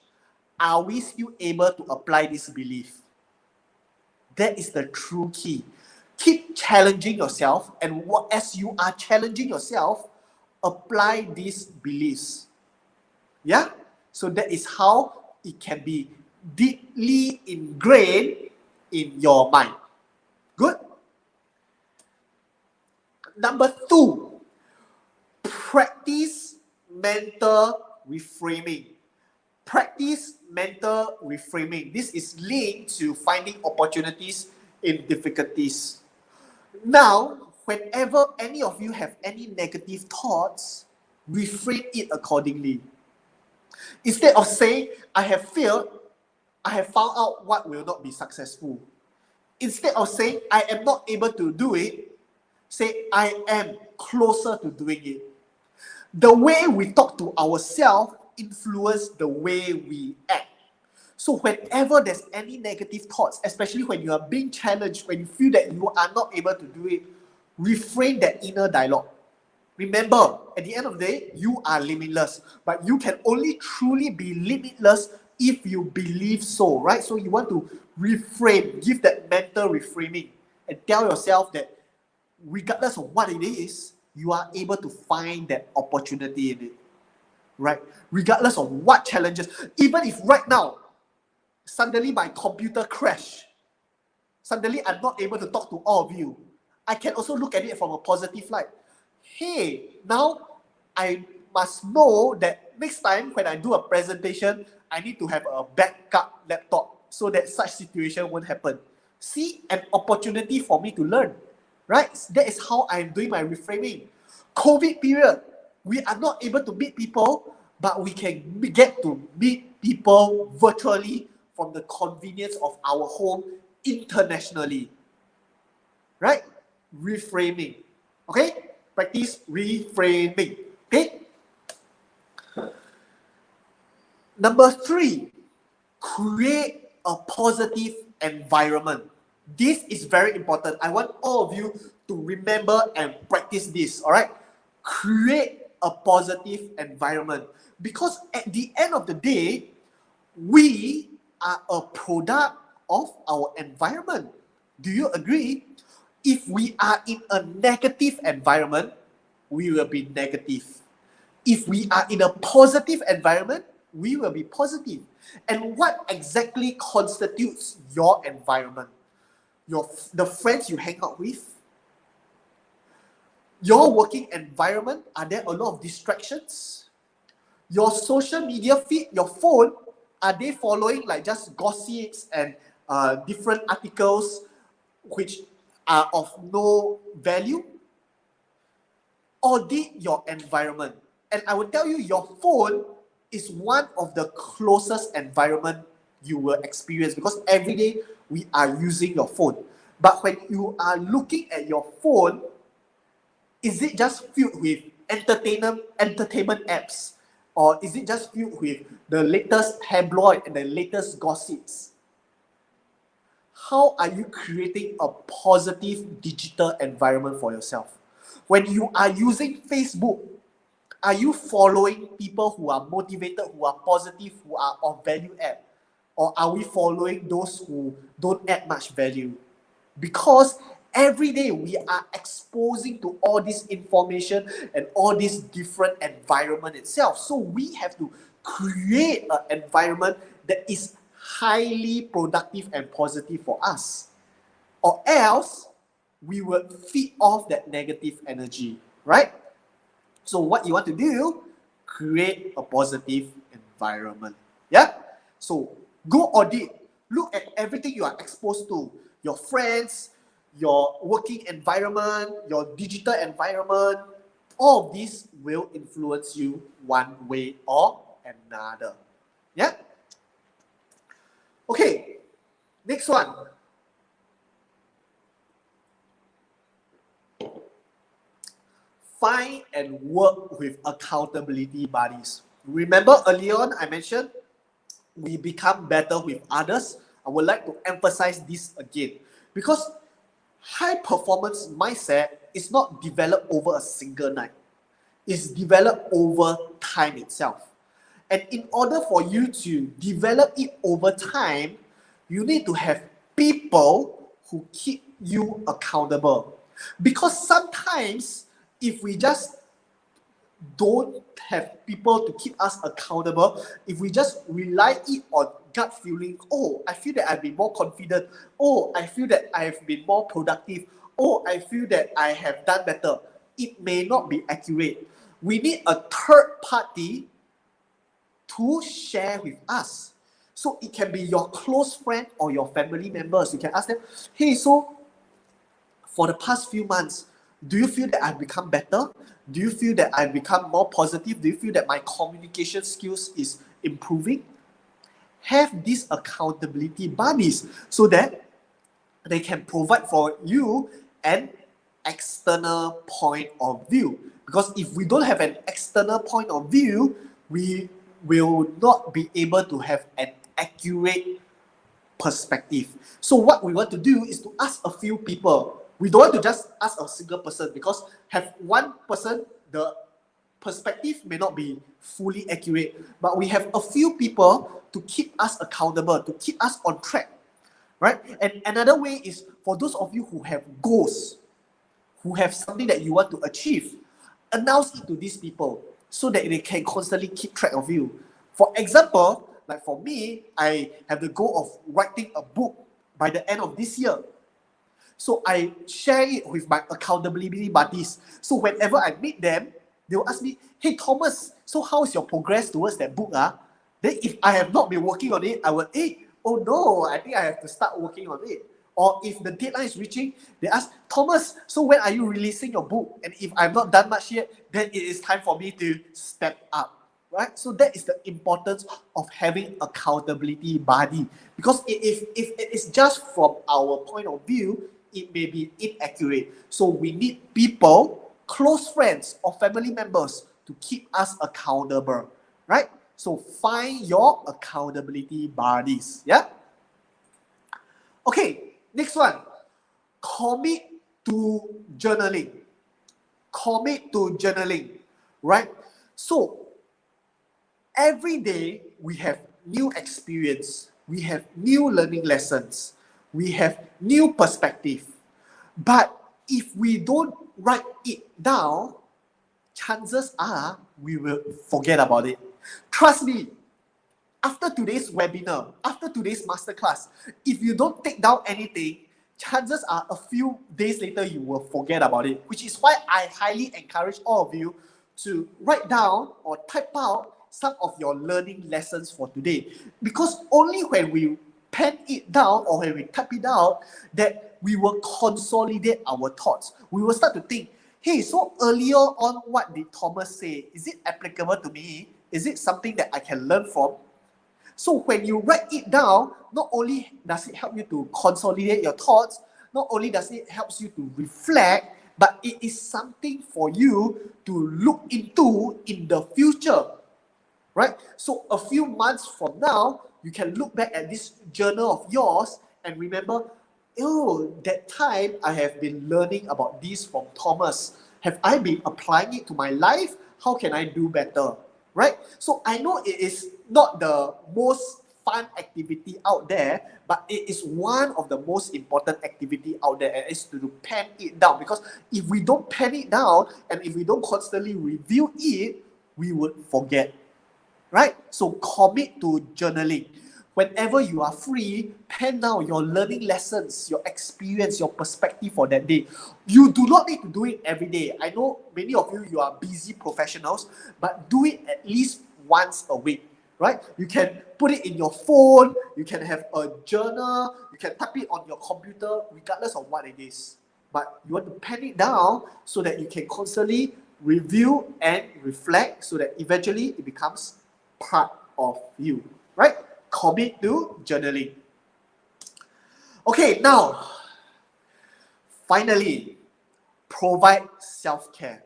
are we still able to apply this belief? That is the true key. Keep challenging yourself, and as you are challenging yourself, apply these beliefs. Yeah? So that is how it can be deeply ingrained in your mind. Good? Number 2, practice mental reframing. Practice mental reframing. This is linked to finding opportunities in difficulties. Now, whenever any of you have any negative thoughts, reframe it accordingly. Instead of saying, I have failed, I have found out what will not be successful. Instead of saying, I am not able to do it, say, I am closer to doing it. The way we talk to ourselves influence the way we act. So whenever there's any negative thoughts, especially when you are being challenged, when you feel that you are not able to do it, reframe that inner dialogue. Remember, at the end of the day, you are limitless, but you can only truly be limitless if you believe so, right? So you want to reframe, give that mental reframing, and tell yourself that regardless of what it is, you are able to find that opportunity in it. right? Regardless of what challenges, even if right now, suddenly my computer crash, suddenly I'm not able to talk to all of you, I can also look at it from a positive light. Hey, now I must know that next time when I do a presentation, I need to have a backup laptop so that such situation won't happen. See, an opportunity for me to learn, right? That is how I'm doing my reframing. COVID period, we are not able to meet people, but we can get to meet people virtually from the convenience of our home internationally, right? Reframing, okay? Practice reframing, okay? Number 3, create a positive environment. This is very important. I want all of you to remember and practice this, all right? Create a positive environment, because at the end of the day, we are a product of our environment. Do you agree? If we are in a negative environment, we will be negative. If we are in a positive environment, we will be positive. And what exactly constitutes your environment? The friends you hang out with, your working environment, are there a lot of distractions? Your social media feed, your phone, are they following like just gossips and different articles which are of no value? Audit your environment. And I will tell you, your phone is one of the closest environment you will experience, because every day we are using your phone. But when you are looking at your phone, is it just filled with entertainment apps? Or is it just filled with the latest tabloid and the latest gossips? How are you creating a positive digital environment for yourself? When you are using Facebook, are you following people who are motivated, who are positive, who are of value add? Or are we following those who don't add much value? Because every day we are exposing to all this information and all this different environment itself. So we have to create an environment that is highly productive and positive for us. Or else we will feed off that negative energy, right? So what you want to do, create a positive environment. Yeah? So go audit. Look at everything you are exposed to. Your friends, your working environment, your digital environment. All of these will influence you one way or another. Yeah? Okay. Next one. Find and work with accountability buddies. Remember earlier on I mentioned we become better with others. I would like to emphasize this again, because high performance mindset is not developed over a single night. It's developed over time itself. And in order for you to develop it over time, you need to have people who keep you accountable. Because sometimes if we just don't have people to keep us accountable, if we just rely it on gut feeling, oh, I feel that I've been more confident, oh, I feel that I've been more productive, oh, I feel that I have done better, it may not be accurate. We need a third party to share with us. So it can be your close friend or your family members. You can ask them, hey, so for the past few months, do you feel that I've become better? Do you feel that I've become more positive? Do you feel that my communication skills is improving? Have these accountability buddies so that they can provide for you an external point of view. Because if we don't have an external point of view, we will not be able to have an accurate perspective. So what we want to do is to ask a few people. We don't want to just ask a single person, because have one person, the perspective may not be fully accurate, but we have a few people to keep us accountable, to keep us on track, right? And another way is for those of you who have goals, who have something that you want to achieve, announce it to these people. so that they can constantly keep track of you. For example, like for me, I have the goal of writing a book by the end of this year. So I share it with my accountability buddies. So whenever I meet them, they will ask me, hey Thomas, so how is your progress towards that book? Then if I have not been working on it, I will, hey, oh no, I think I have to start working on it. Or if the deadline is reaching, they ask, Thomas, so when are you releasing your book? And if I've not done much yet, then it is time for me to step up. Right? So that is the importance of having accountability buddy. Because if it is just from our point of view, it may be inaccurate. So we need people, close friends or family members to keep us accountable. Right? So find your accountability buddies. Yeah? Okay, next one. Commit to journaling. Commit to journaling. Right? So every day we have new experience, we have new learning lessons, we have new perspective. But if we don't write it down, chances are we will forget about it. Trust me, after today's webinar, after today's masterclass, if you don't take down anything, chances are a few days later you will forget about it, which is why I highly encourage all of you to write down or type out some of your learning lessons for today. Because only when we pen it down or when we type it out, that we will consolidate our thoughts. We will start to think, hey, so earlier on, what did Thomas say? Is it applicable to me? Is it something that I can learn from? So when you write it down, not only does it help you to consolidate your thoughts, not only does it help you to reflect, but it is something for you to look into in the future, right? So a few months from now, you can look back at this journal of yours and remember, oh, that time I have been learning about this from Thomas. Have I been applying it to my life? How can I do better? Right? So I know it is not the most fun activity out there, but it is one of the most important activity out there, and it's to pen it down. Because if we don't pen it down and if we don't constantly review it, we would forget. Right? So commit to journaling. Whenever you are free, pen down your learning lessons, your experience, your perspective for that day. You do not need to do it every day. I know many of you are busy professionals, but do it at least once a week, right? You can put it in your phone, you can have a journal, you can type it on your computer, regardless of what it is. But you want to pen it down so that you can constantly review and reflect so that eventually it becomes part of you, right? Commit to journaling. Okay, now, finally, provide self-care.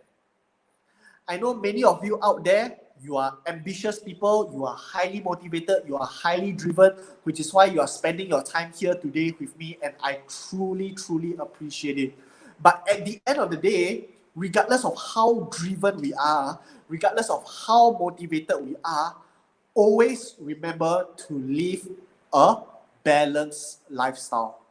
I know many of you out there, you are ambitious people, you are highly motivated, you are highly driven, which is why you are spending your time here today with me, and I truly, truly appreciate it. But at the end of the day, regardless of how driven we are, regardless of how motivated we are, always remember to live a balanced lifestyle.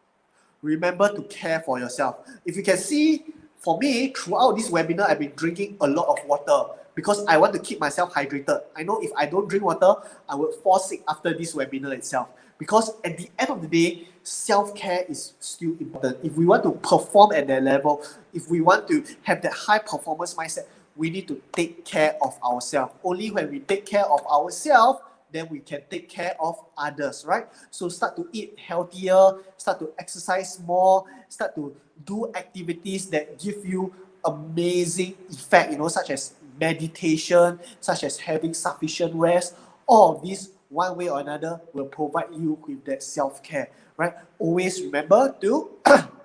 Remember to care for yourself. If you can see, for me, throughout this webinar, I've been drinking a lot of water because I want to keep myself hydrated. I know if I don't drink water, I will fall sick after this webinar itself. Because at the end of the day, self-care is still important. If we want to perform at that level, if we want to have that high performance mindset, we need to take care of ourselves. Only when we take care of ourselves, then we can take care of others, right? So start to eat healthier, start to exercise more, start to do activities that give you amazing effect, such as meditation, such as having sufficient rest. All of these, one way or another, will provide you with that self-care, right? Always remember to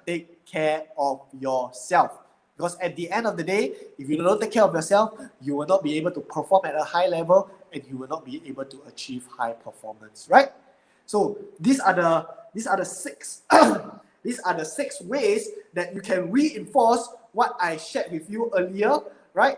take care of yourself. Because at the end of the day, if you don't take care of yourself, you will not be able to perform at a high level and you will not be able to achieve high performance, right? So these are the six these are the 6 ways that you can reinforce what I shared with you earlier, right?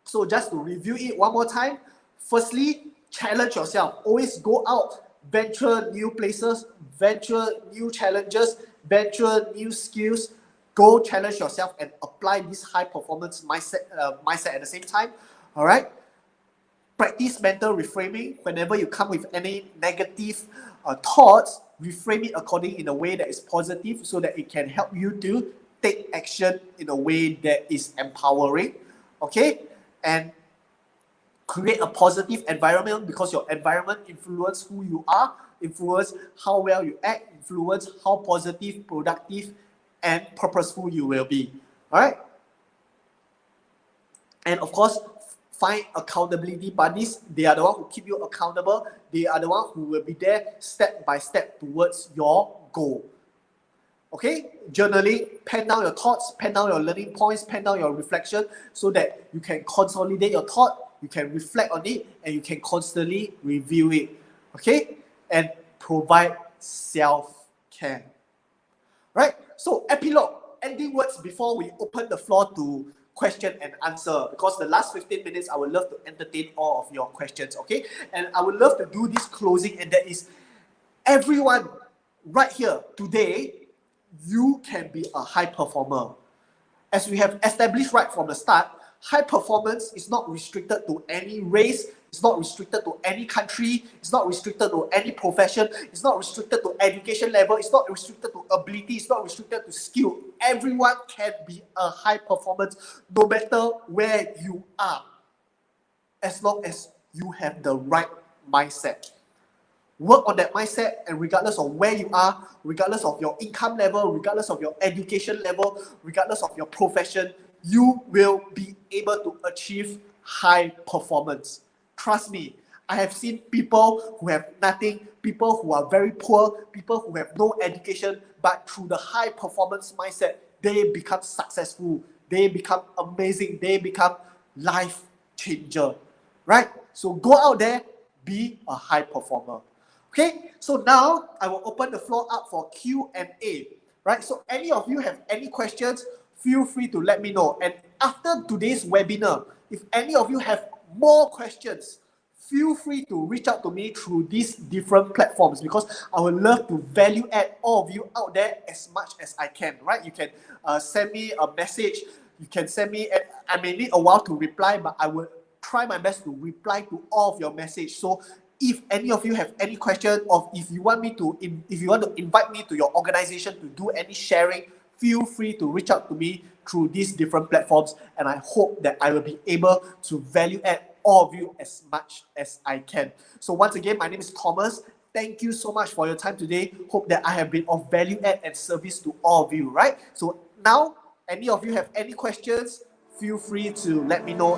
So just to review it one more time, firstly, challenge yourself. Always go out, venture new places, venture new challenges, venture new skills. Go challenge yourself and apply this high performance mindset at the same time. All right. Practice mental reframing. Whenever you come with any negative thoughts, reframe it according in a way that is positive so that it can help you to take action in a way that is empowering. Okay. And create a positive environment, because your environment influence who you are, influence how well you act, influence how positive, productive, and purposeful you will be. All right. And of course, find accountability buddies. They are the one who keep you accountable. They are the one who will be there step by step towards your goal. Okay, journaling, pen down your thoughts, pen down your learning points, pen down your reflection so that you can consolidate your thought, you can reflect on it, and you can constantly review it. Okay, and provide self-care. Right? So epilogue, ending words before we open the floor to question and answer, because the last 15 minutes I would love to entertain all of your questions. Okay, and I would love to do this closing, and that is everyone right here today, you can be a high performer. As we have established right from the start, high performance is not restricted to any race, it's not restricted to any country, it's not restricted to any profession, it's not restricted to education level, it's not restricted to ability, it's not restricted to skill. Everyone can be a high performance no matter where you are, as long as you have the right mindset. Work on that mindset, and regardless of where you are, regardless of your income level, regardless of your education level, regardless of your profession, you will be able to achieve high performance. Trust me, I have seen people who have nothing, people who are very poor, people who have no education, but through the high performance mindset, they become successful, they become amazing, they become life changer. Right? So go out there, be a high performer. Okay, so now I will open the floor up for Q&A. Right? So any of you have any questions, feel free to let me know. And after today's webinar, if any of you have more questions, feel free to reach out to me through these different platforms, because I would love to value add all of you out there as much as I can. Right? You can send me a message. You can send me, I may need a while to reply, but I will try my best to reply to all of your message. So if any of you have any question, or if you want to invite me to your organization to do any sharing, feel free to reach out to me through these different platforms, and I hope that I will be able to value add all of you as much as I can. So once again, my name is Thomas. Thank you so much for your time today. Hope that I have been of value add and service to all of you, right? So now, any of you have any questions, feel free to let me know.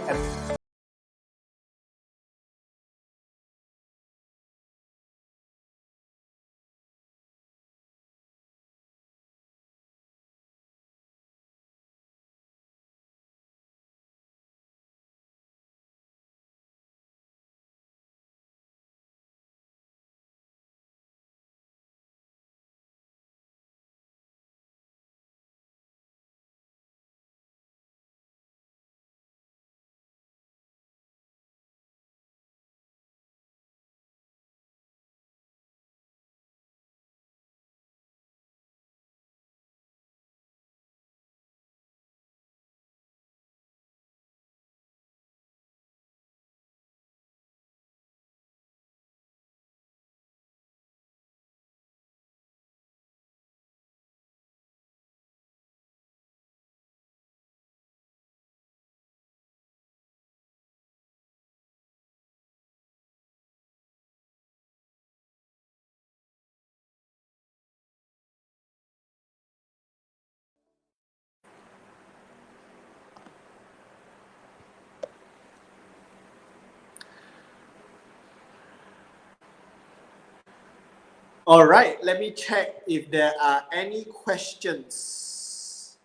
All right, let me check if there are any questions.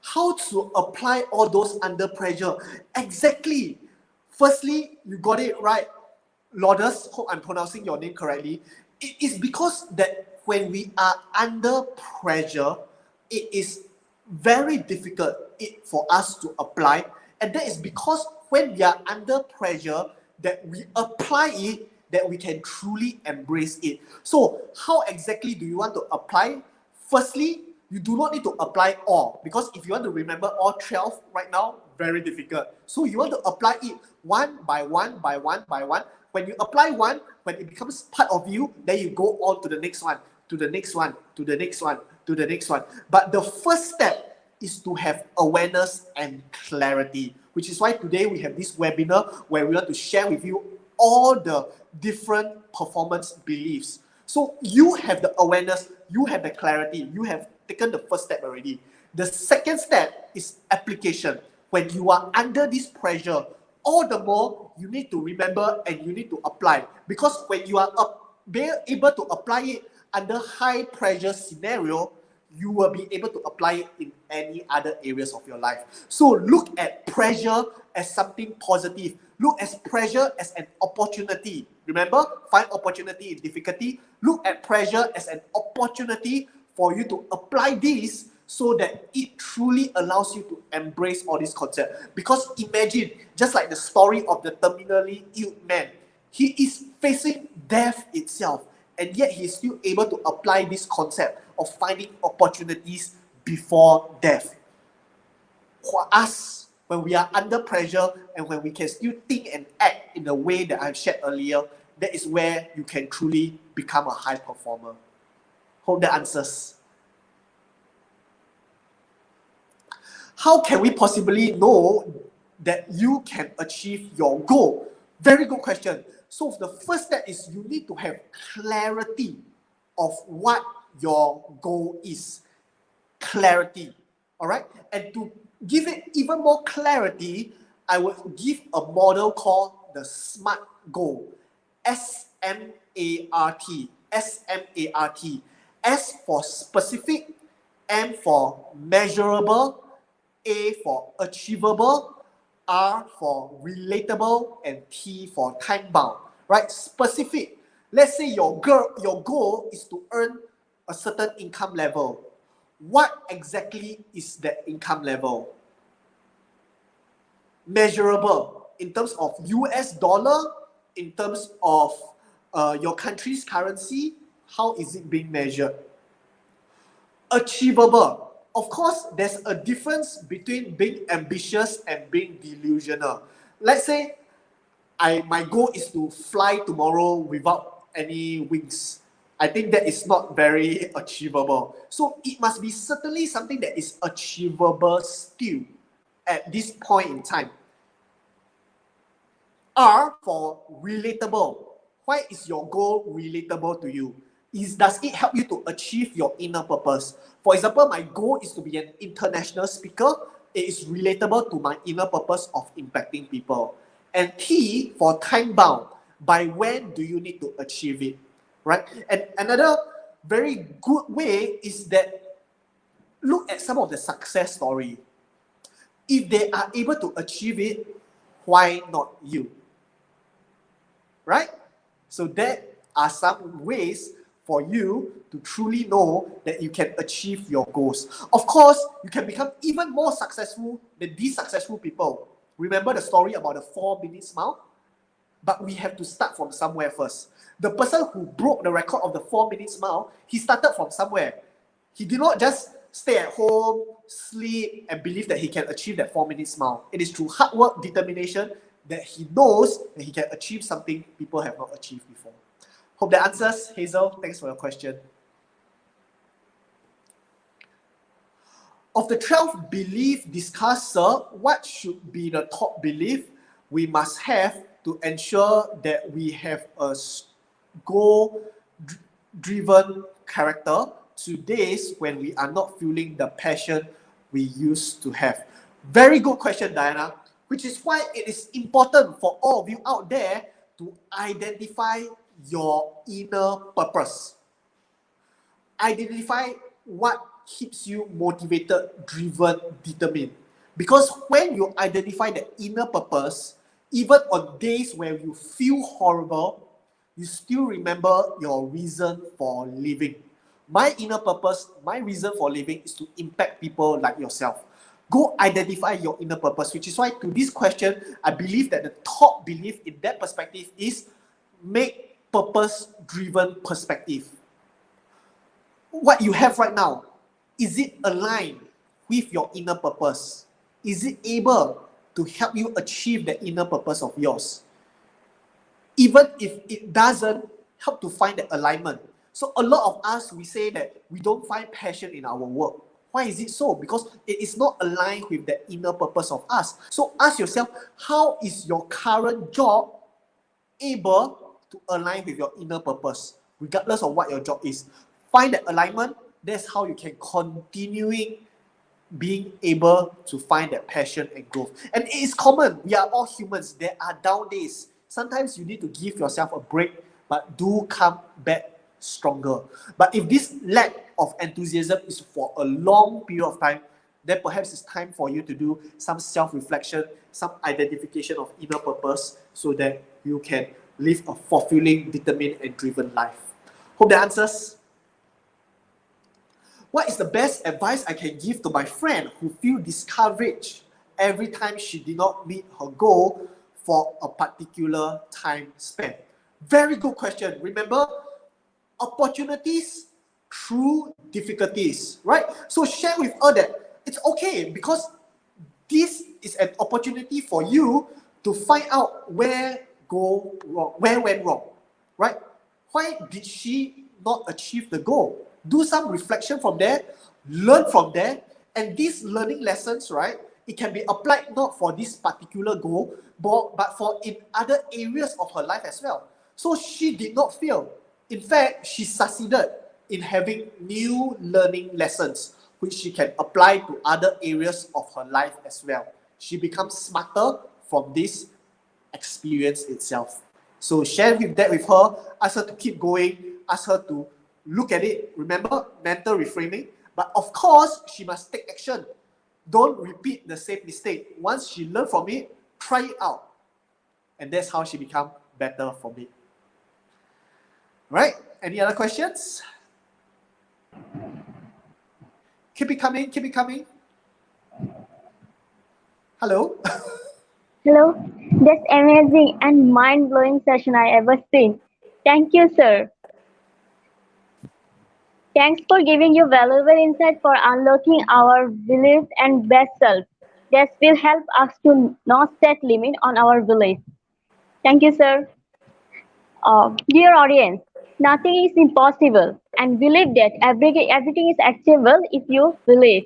How to apply all those under pressure? Exactly. Firstly, you got it right. Lourdes, hope I'm pronouncing your name correctly. It is because that when we are under pressure, it is very difficult for us to apply. And that is because when we are under pressure, that we apply it, that we can truly embrace it. So how exactly do you want to apply? Firstly, you do not need to apply all, because if you want to remember all 12 right now, very difficult. So you want to apply it one by one by one by one. When you apply one, when it becomes part of you, then you go on to the next one, to the next one, to the next one, to the next one. But the first step is to have awareness and clarity, which is why today we have this webinar where we want to share with you all the different performance beliefs. So you have the awareness, you have the clarity, you have taken the first step already. The second step is application. When you are under this pressure, all the more you need to remember and you need to apply. Because when you are able to apply it under high pressure scenario, you will be able to apply it in any other areas of your life. So look at pressure as something positive. Look at pressure as an opportunity. Remember, find opportunity in difficulty. Look at pressure as an opportunity for you to apply this so that it truly allows you to embrace all these concepts. Because imagine, just like the story of the terminally ill man, he is facing death itself, and yet he is still able to apply this concept of finding opportunities before death. For us, when we are under pressure and when we can still think and act in the way that I've shared earlier, that is where you can truly become a high performer. Hope that answers. How can we possibly know that you can achieve your goal? Very good question. So the first step is you need to have clarity of what your goal is. Clarity. All right? And to give it even more clarity, I will give a model called the SMART goal. S-M-A-R-T. S-M-A-R-T. S for specific, M for measurable, A for achievable, R for relatable, and T for time bound. Right? Specific. Let's say your goal is to earn a certain income level. What exactly is that income level? Measurable in terms of US dollar, in terms of your country's currency. How is it being measured? Achievable. Of course, there's a difference between being ambitious and being delusional. Let's say my goal is to fly tomorrow without any wings. I think that is not very achievable. So it must be certainly something that is achievable still at this point in time. R for relatable. Why is your goal relatable to you? Does it help you to achieve your inner purpose? For example, my goal is to be an international speaker. It is relatable to my inner purpose of impacting people. And T for time bound. By when do you need to achieve it? Right? And another very good way is that look at some of the success story. If they are able to achieve it, why not you? Right? So that are some ways for you to truly know that you can achieve your goals. Of course, you can become even more successful than these successful people. Remember the story about the 4-minute smile? But we have to start from somewhere first. The person who broke the record of the 4-minute smile, he started from somewhere. He did not just stay at home, sleep, and believe that he can achieve that 4-minute smile. It is through hard work, determination, that he knows that he can achieve something people have not achieved before. Hope that answers, Hazel. Thanks for your question. Of the 12 beliefs discussed, sir, what should be the top belief we must have to ensure that we have a goal-driven character to days when we are not feeling the passion we used to have? Very good question, Diana, which is why it is important for all of you out there to identify your inner purpose. Identify what keeps you motivated, driven, determined. Because when you identify the inner purpose, even on days where you feel horrible, you still remember your reason for living. My inner purpose, my reason for living is to impact people like yourself. Go identify your inner purpose, which is why to this question, I believe that the top belief in that perspective is make purpose-driven perspective. What you have right now, is it aligned with your inner purpose? is it able to help you achieve the inner purpose of yours? Even if it doesn't help to find the alignment. So a lot of us, we say that we don't find passion in our work. Why is it so? Because it is not aligned with the inner purpose of us. So ask yourself, how is your current job able to align with your inner purpose, regardless of what your job is? Find that alignment. That's how you can continuing being able to find that passion and growth. And it is common. We are all humans. There are down days. Sometimes you need to give yourself a break, but do come back stronger. But if this lack of enthusiasm is for a long period of time, then perhaps it's time for you to do some self-reflection, some identification of inner purpose so that you can live a fulfilling, determined, and driven life. Hope that answers. What is the best advice I can give to my friend who feels discouraged every time she did not meet her goal for a particular time span? Very good question. Remember, opportunities through difficulties, right? So share with her that it's okay because this is an opportunity for you to find out where go wrong, where went wrong, right? Why did she not achieve the goal? Do some reflection from there, learn from there, and these learning lessons, right? It can be applied not for this particular goal, but for in other areas of her life as well. So she did not fail. In fact, she succeeded in having new learning lessons which she can apply to other areas of her life as well. She becomes smarter from this experience itself. So share that with her, ask her to keep going, ask her to look at it. Remember, mental reframing. But of course, she must take action. Don't repeat the same mistake. Once she learned from it, try it out. And that's how she become better from it. Right? Any other questions? Keep it coming, keep it coming. Hello? Hello, that's amazing and mind-blowing session I ever seen. Thank you, sir. Thanks for giving your valuable insight for unlocking our beliefs and best self. That will help us to not set limit on our beliefs. Thank you, sir. Dear audience, nothing is impossible, and believe that everything is achievable if you believe.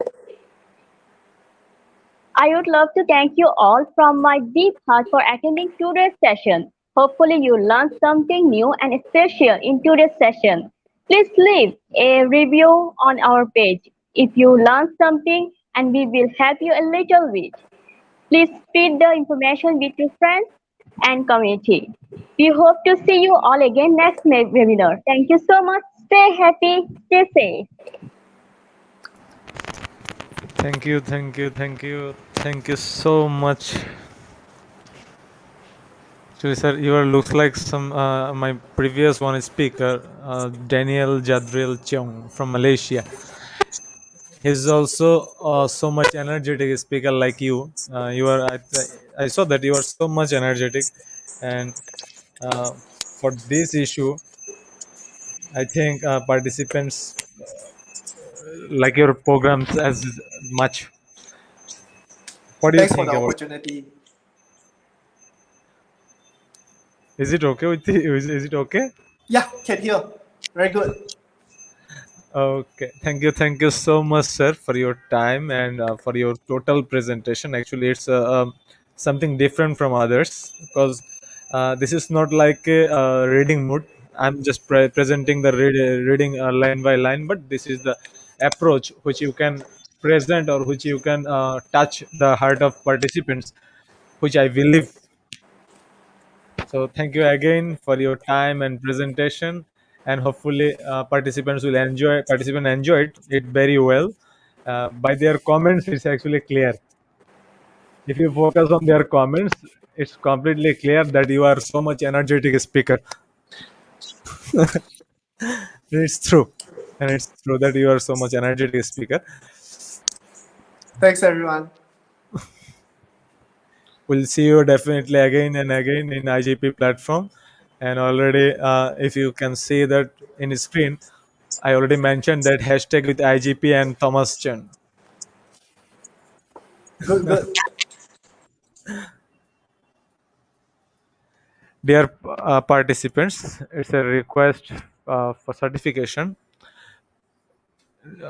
I would love to thank you all from my deep heart for attending today's session. Hopefully, you learned something new and special in today's session. Please leave a review on our page if you learned something, and we will help you a little bit. Please spread the information with your friends and community. We hope to see you all again next webinar. Thank you so much. Stay happy, stay safe. Thank you so much. Actually, sir, you are looks like some my previous one speaker, Daniel Jadril Cheong from Malaysia. He's also so much energetic speaker like you. You are. I saw that you are so much energetic, and uh, for this issue, I think participants like your programs as much. What do you Thanks for the think about? opportunity. Is it okay with you? Is it okay? Yeah, can hear. Very good. Okay, thank you so much, sir, for your time and for your total presentation. Actually, it's something different from others because this is not like a reading mood. I'm just presenting the reading line by line, but this is the approach which you can present or which you can touch the heart of participants, which I believe. So thank you again for your time and presentation, and hopefully participant enjoyed it very well. By their comments, it's actually clear. If you focus on their comments, it's completely clear that you are so much energetic speaker. It's true, and it's true that you are so much energetic speaker. Thanks, everyone. We'll see you definitely again and again in IGP platform. And already, if you can see that in the screen, I already mentioned that hashtag with IGP and Thomas Chen. Good, good. Dear participants, it's a request for certification.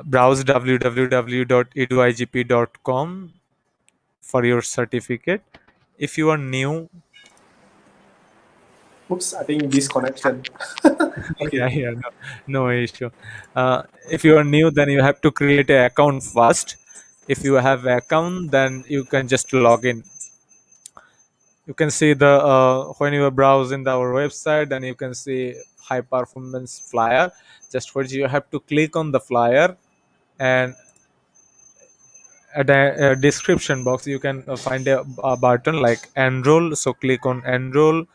Browse www.eduigp.com for your certificate. If you are new, Oops, I think disconnection. Okay. yeah, yeah, no, no issue. If you are new, then you have to create an account first. If you have an account, then you can just log in. You can see the when you are browsing our website, then you can see high performance flyer. Just what you have to click on the flyer, and at a description box you can find a button like enroll, so click on enroll.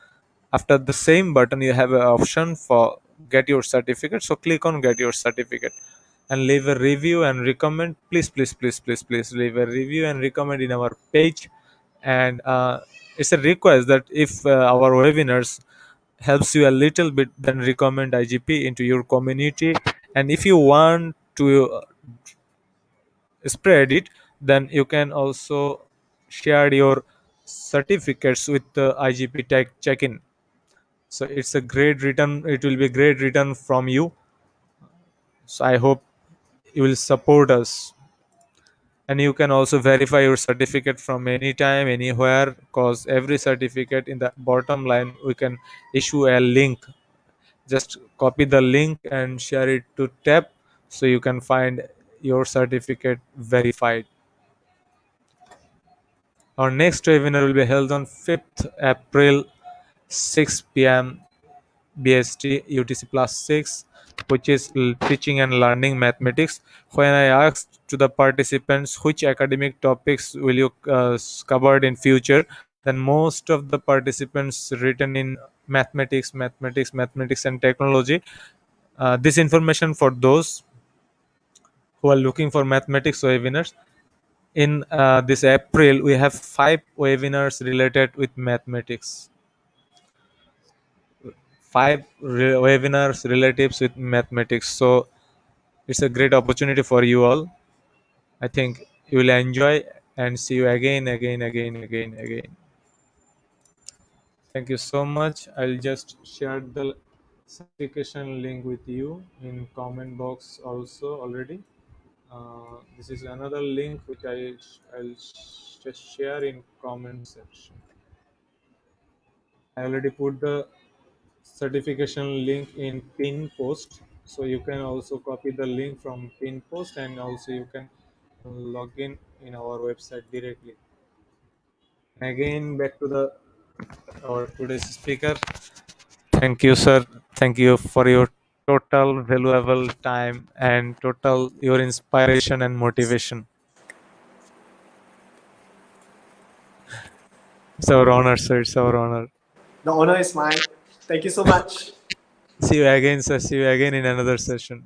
After the same button you have an option for get your certificate, so click on get your certificate and leave a review and recommend. Please leave a review and recommend in our page. And it's a request that if our webinars helps you a little bit, then recommend IGP into your community. And if you want to spread it, then you can also share your certificates with the IGP tag check-in. So it's a great return, it will be a great return from you. So I hope you will support us. And you can also verify your certificate from anytime anywhere, because every certificate in the bottom line we can issue a link. Just copy the link and share it to tab, so you can find your certificate verified. Our next webinar will be held on 5th April, 6 p.m. BST UTC plus 6, which is teaching and learning mathematics. When I asked to the participants which academic topics will you covered in future, then most of the participants written in mathematics and technology. This information for those who are looking for mathematics webinars. In this April, we have 5 webinars related with mathematics. 5 webinars relatives with mathematics. So it's a great opportunity for you all. I think you will enjoy, and see you again. Thank you so much. I'll just share the certification link with you in comment box also already. This is another link which I'll just share in comment section. I already put the certification link in pin post, so you can also copy the link from pin post, and also you can log in our website directly. Again, back to the our today's speaker. Thank you, sir. Thank you for your total valuable time and total your inspiration and motivation. It's our honor, sir. It's our honor. The honor is mine. Thank you so much. See you again, sir. See you again in another session.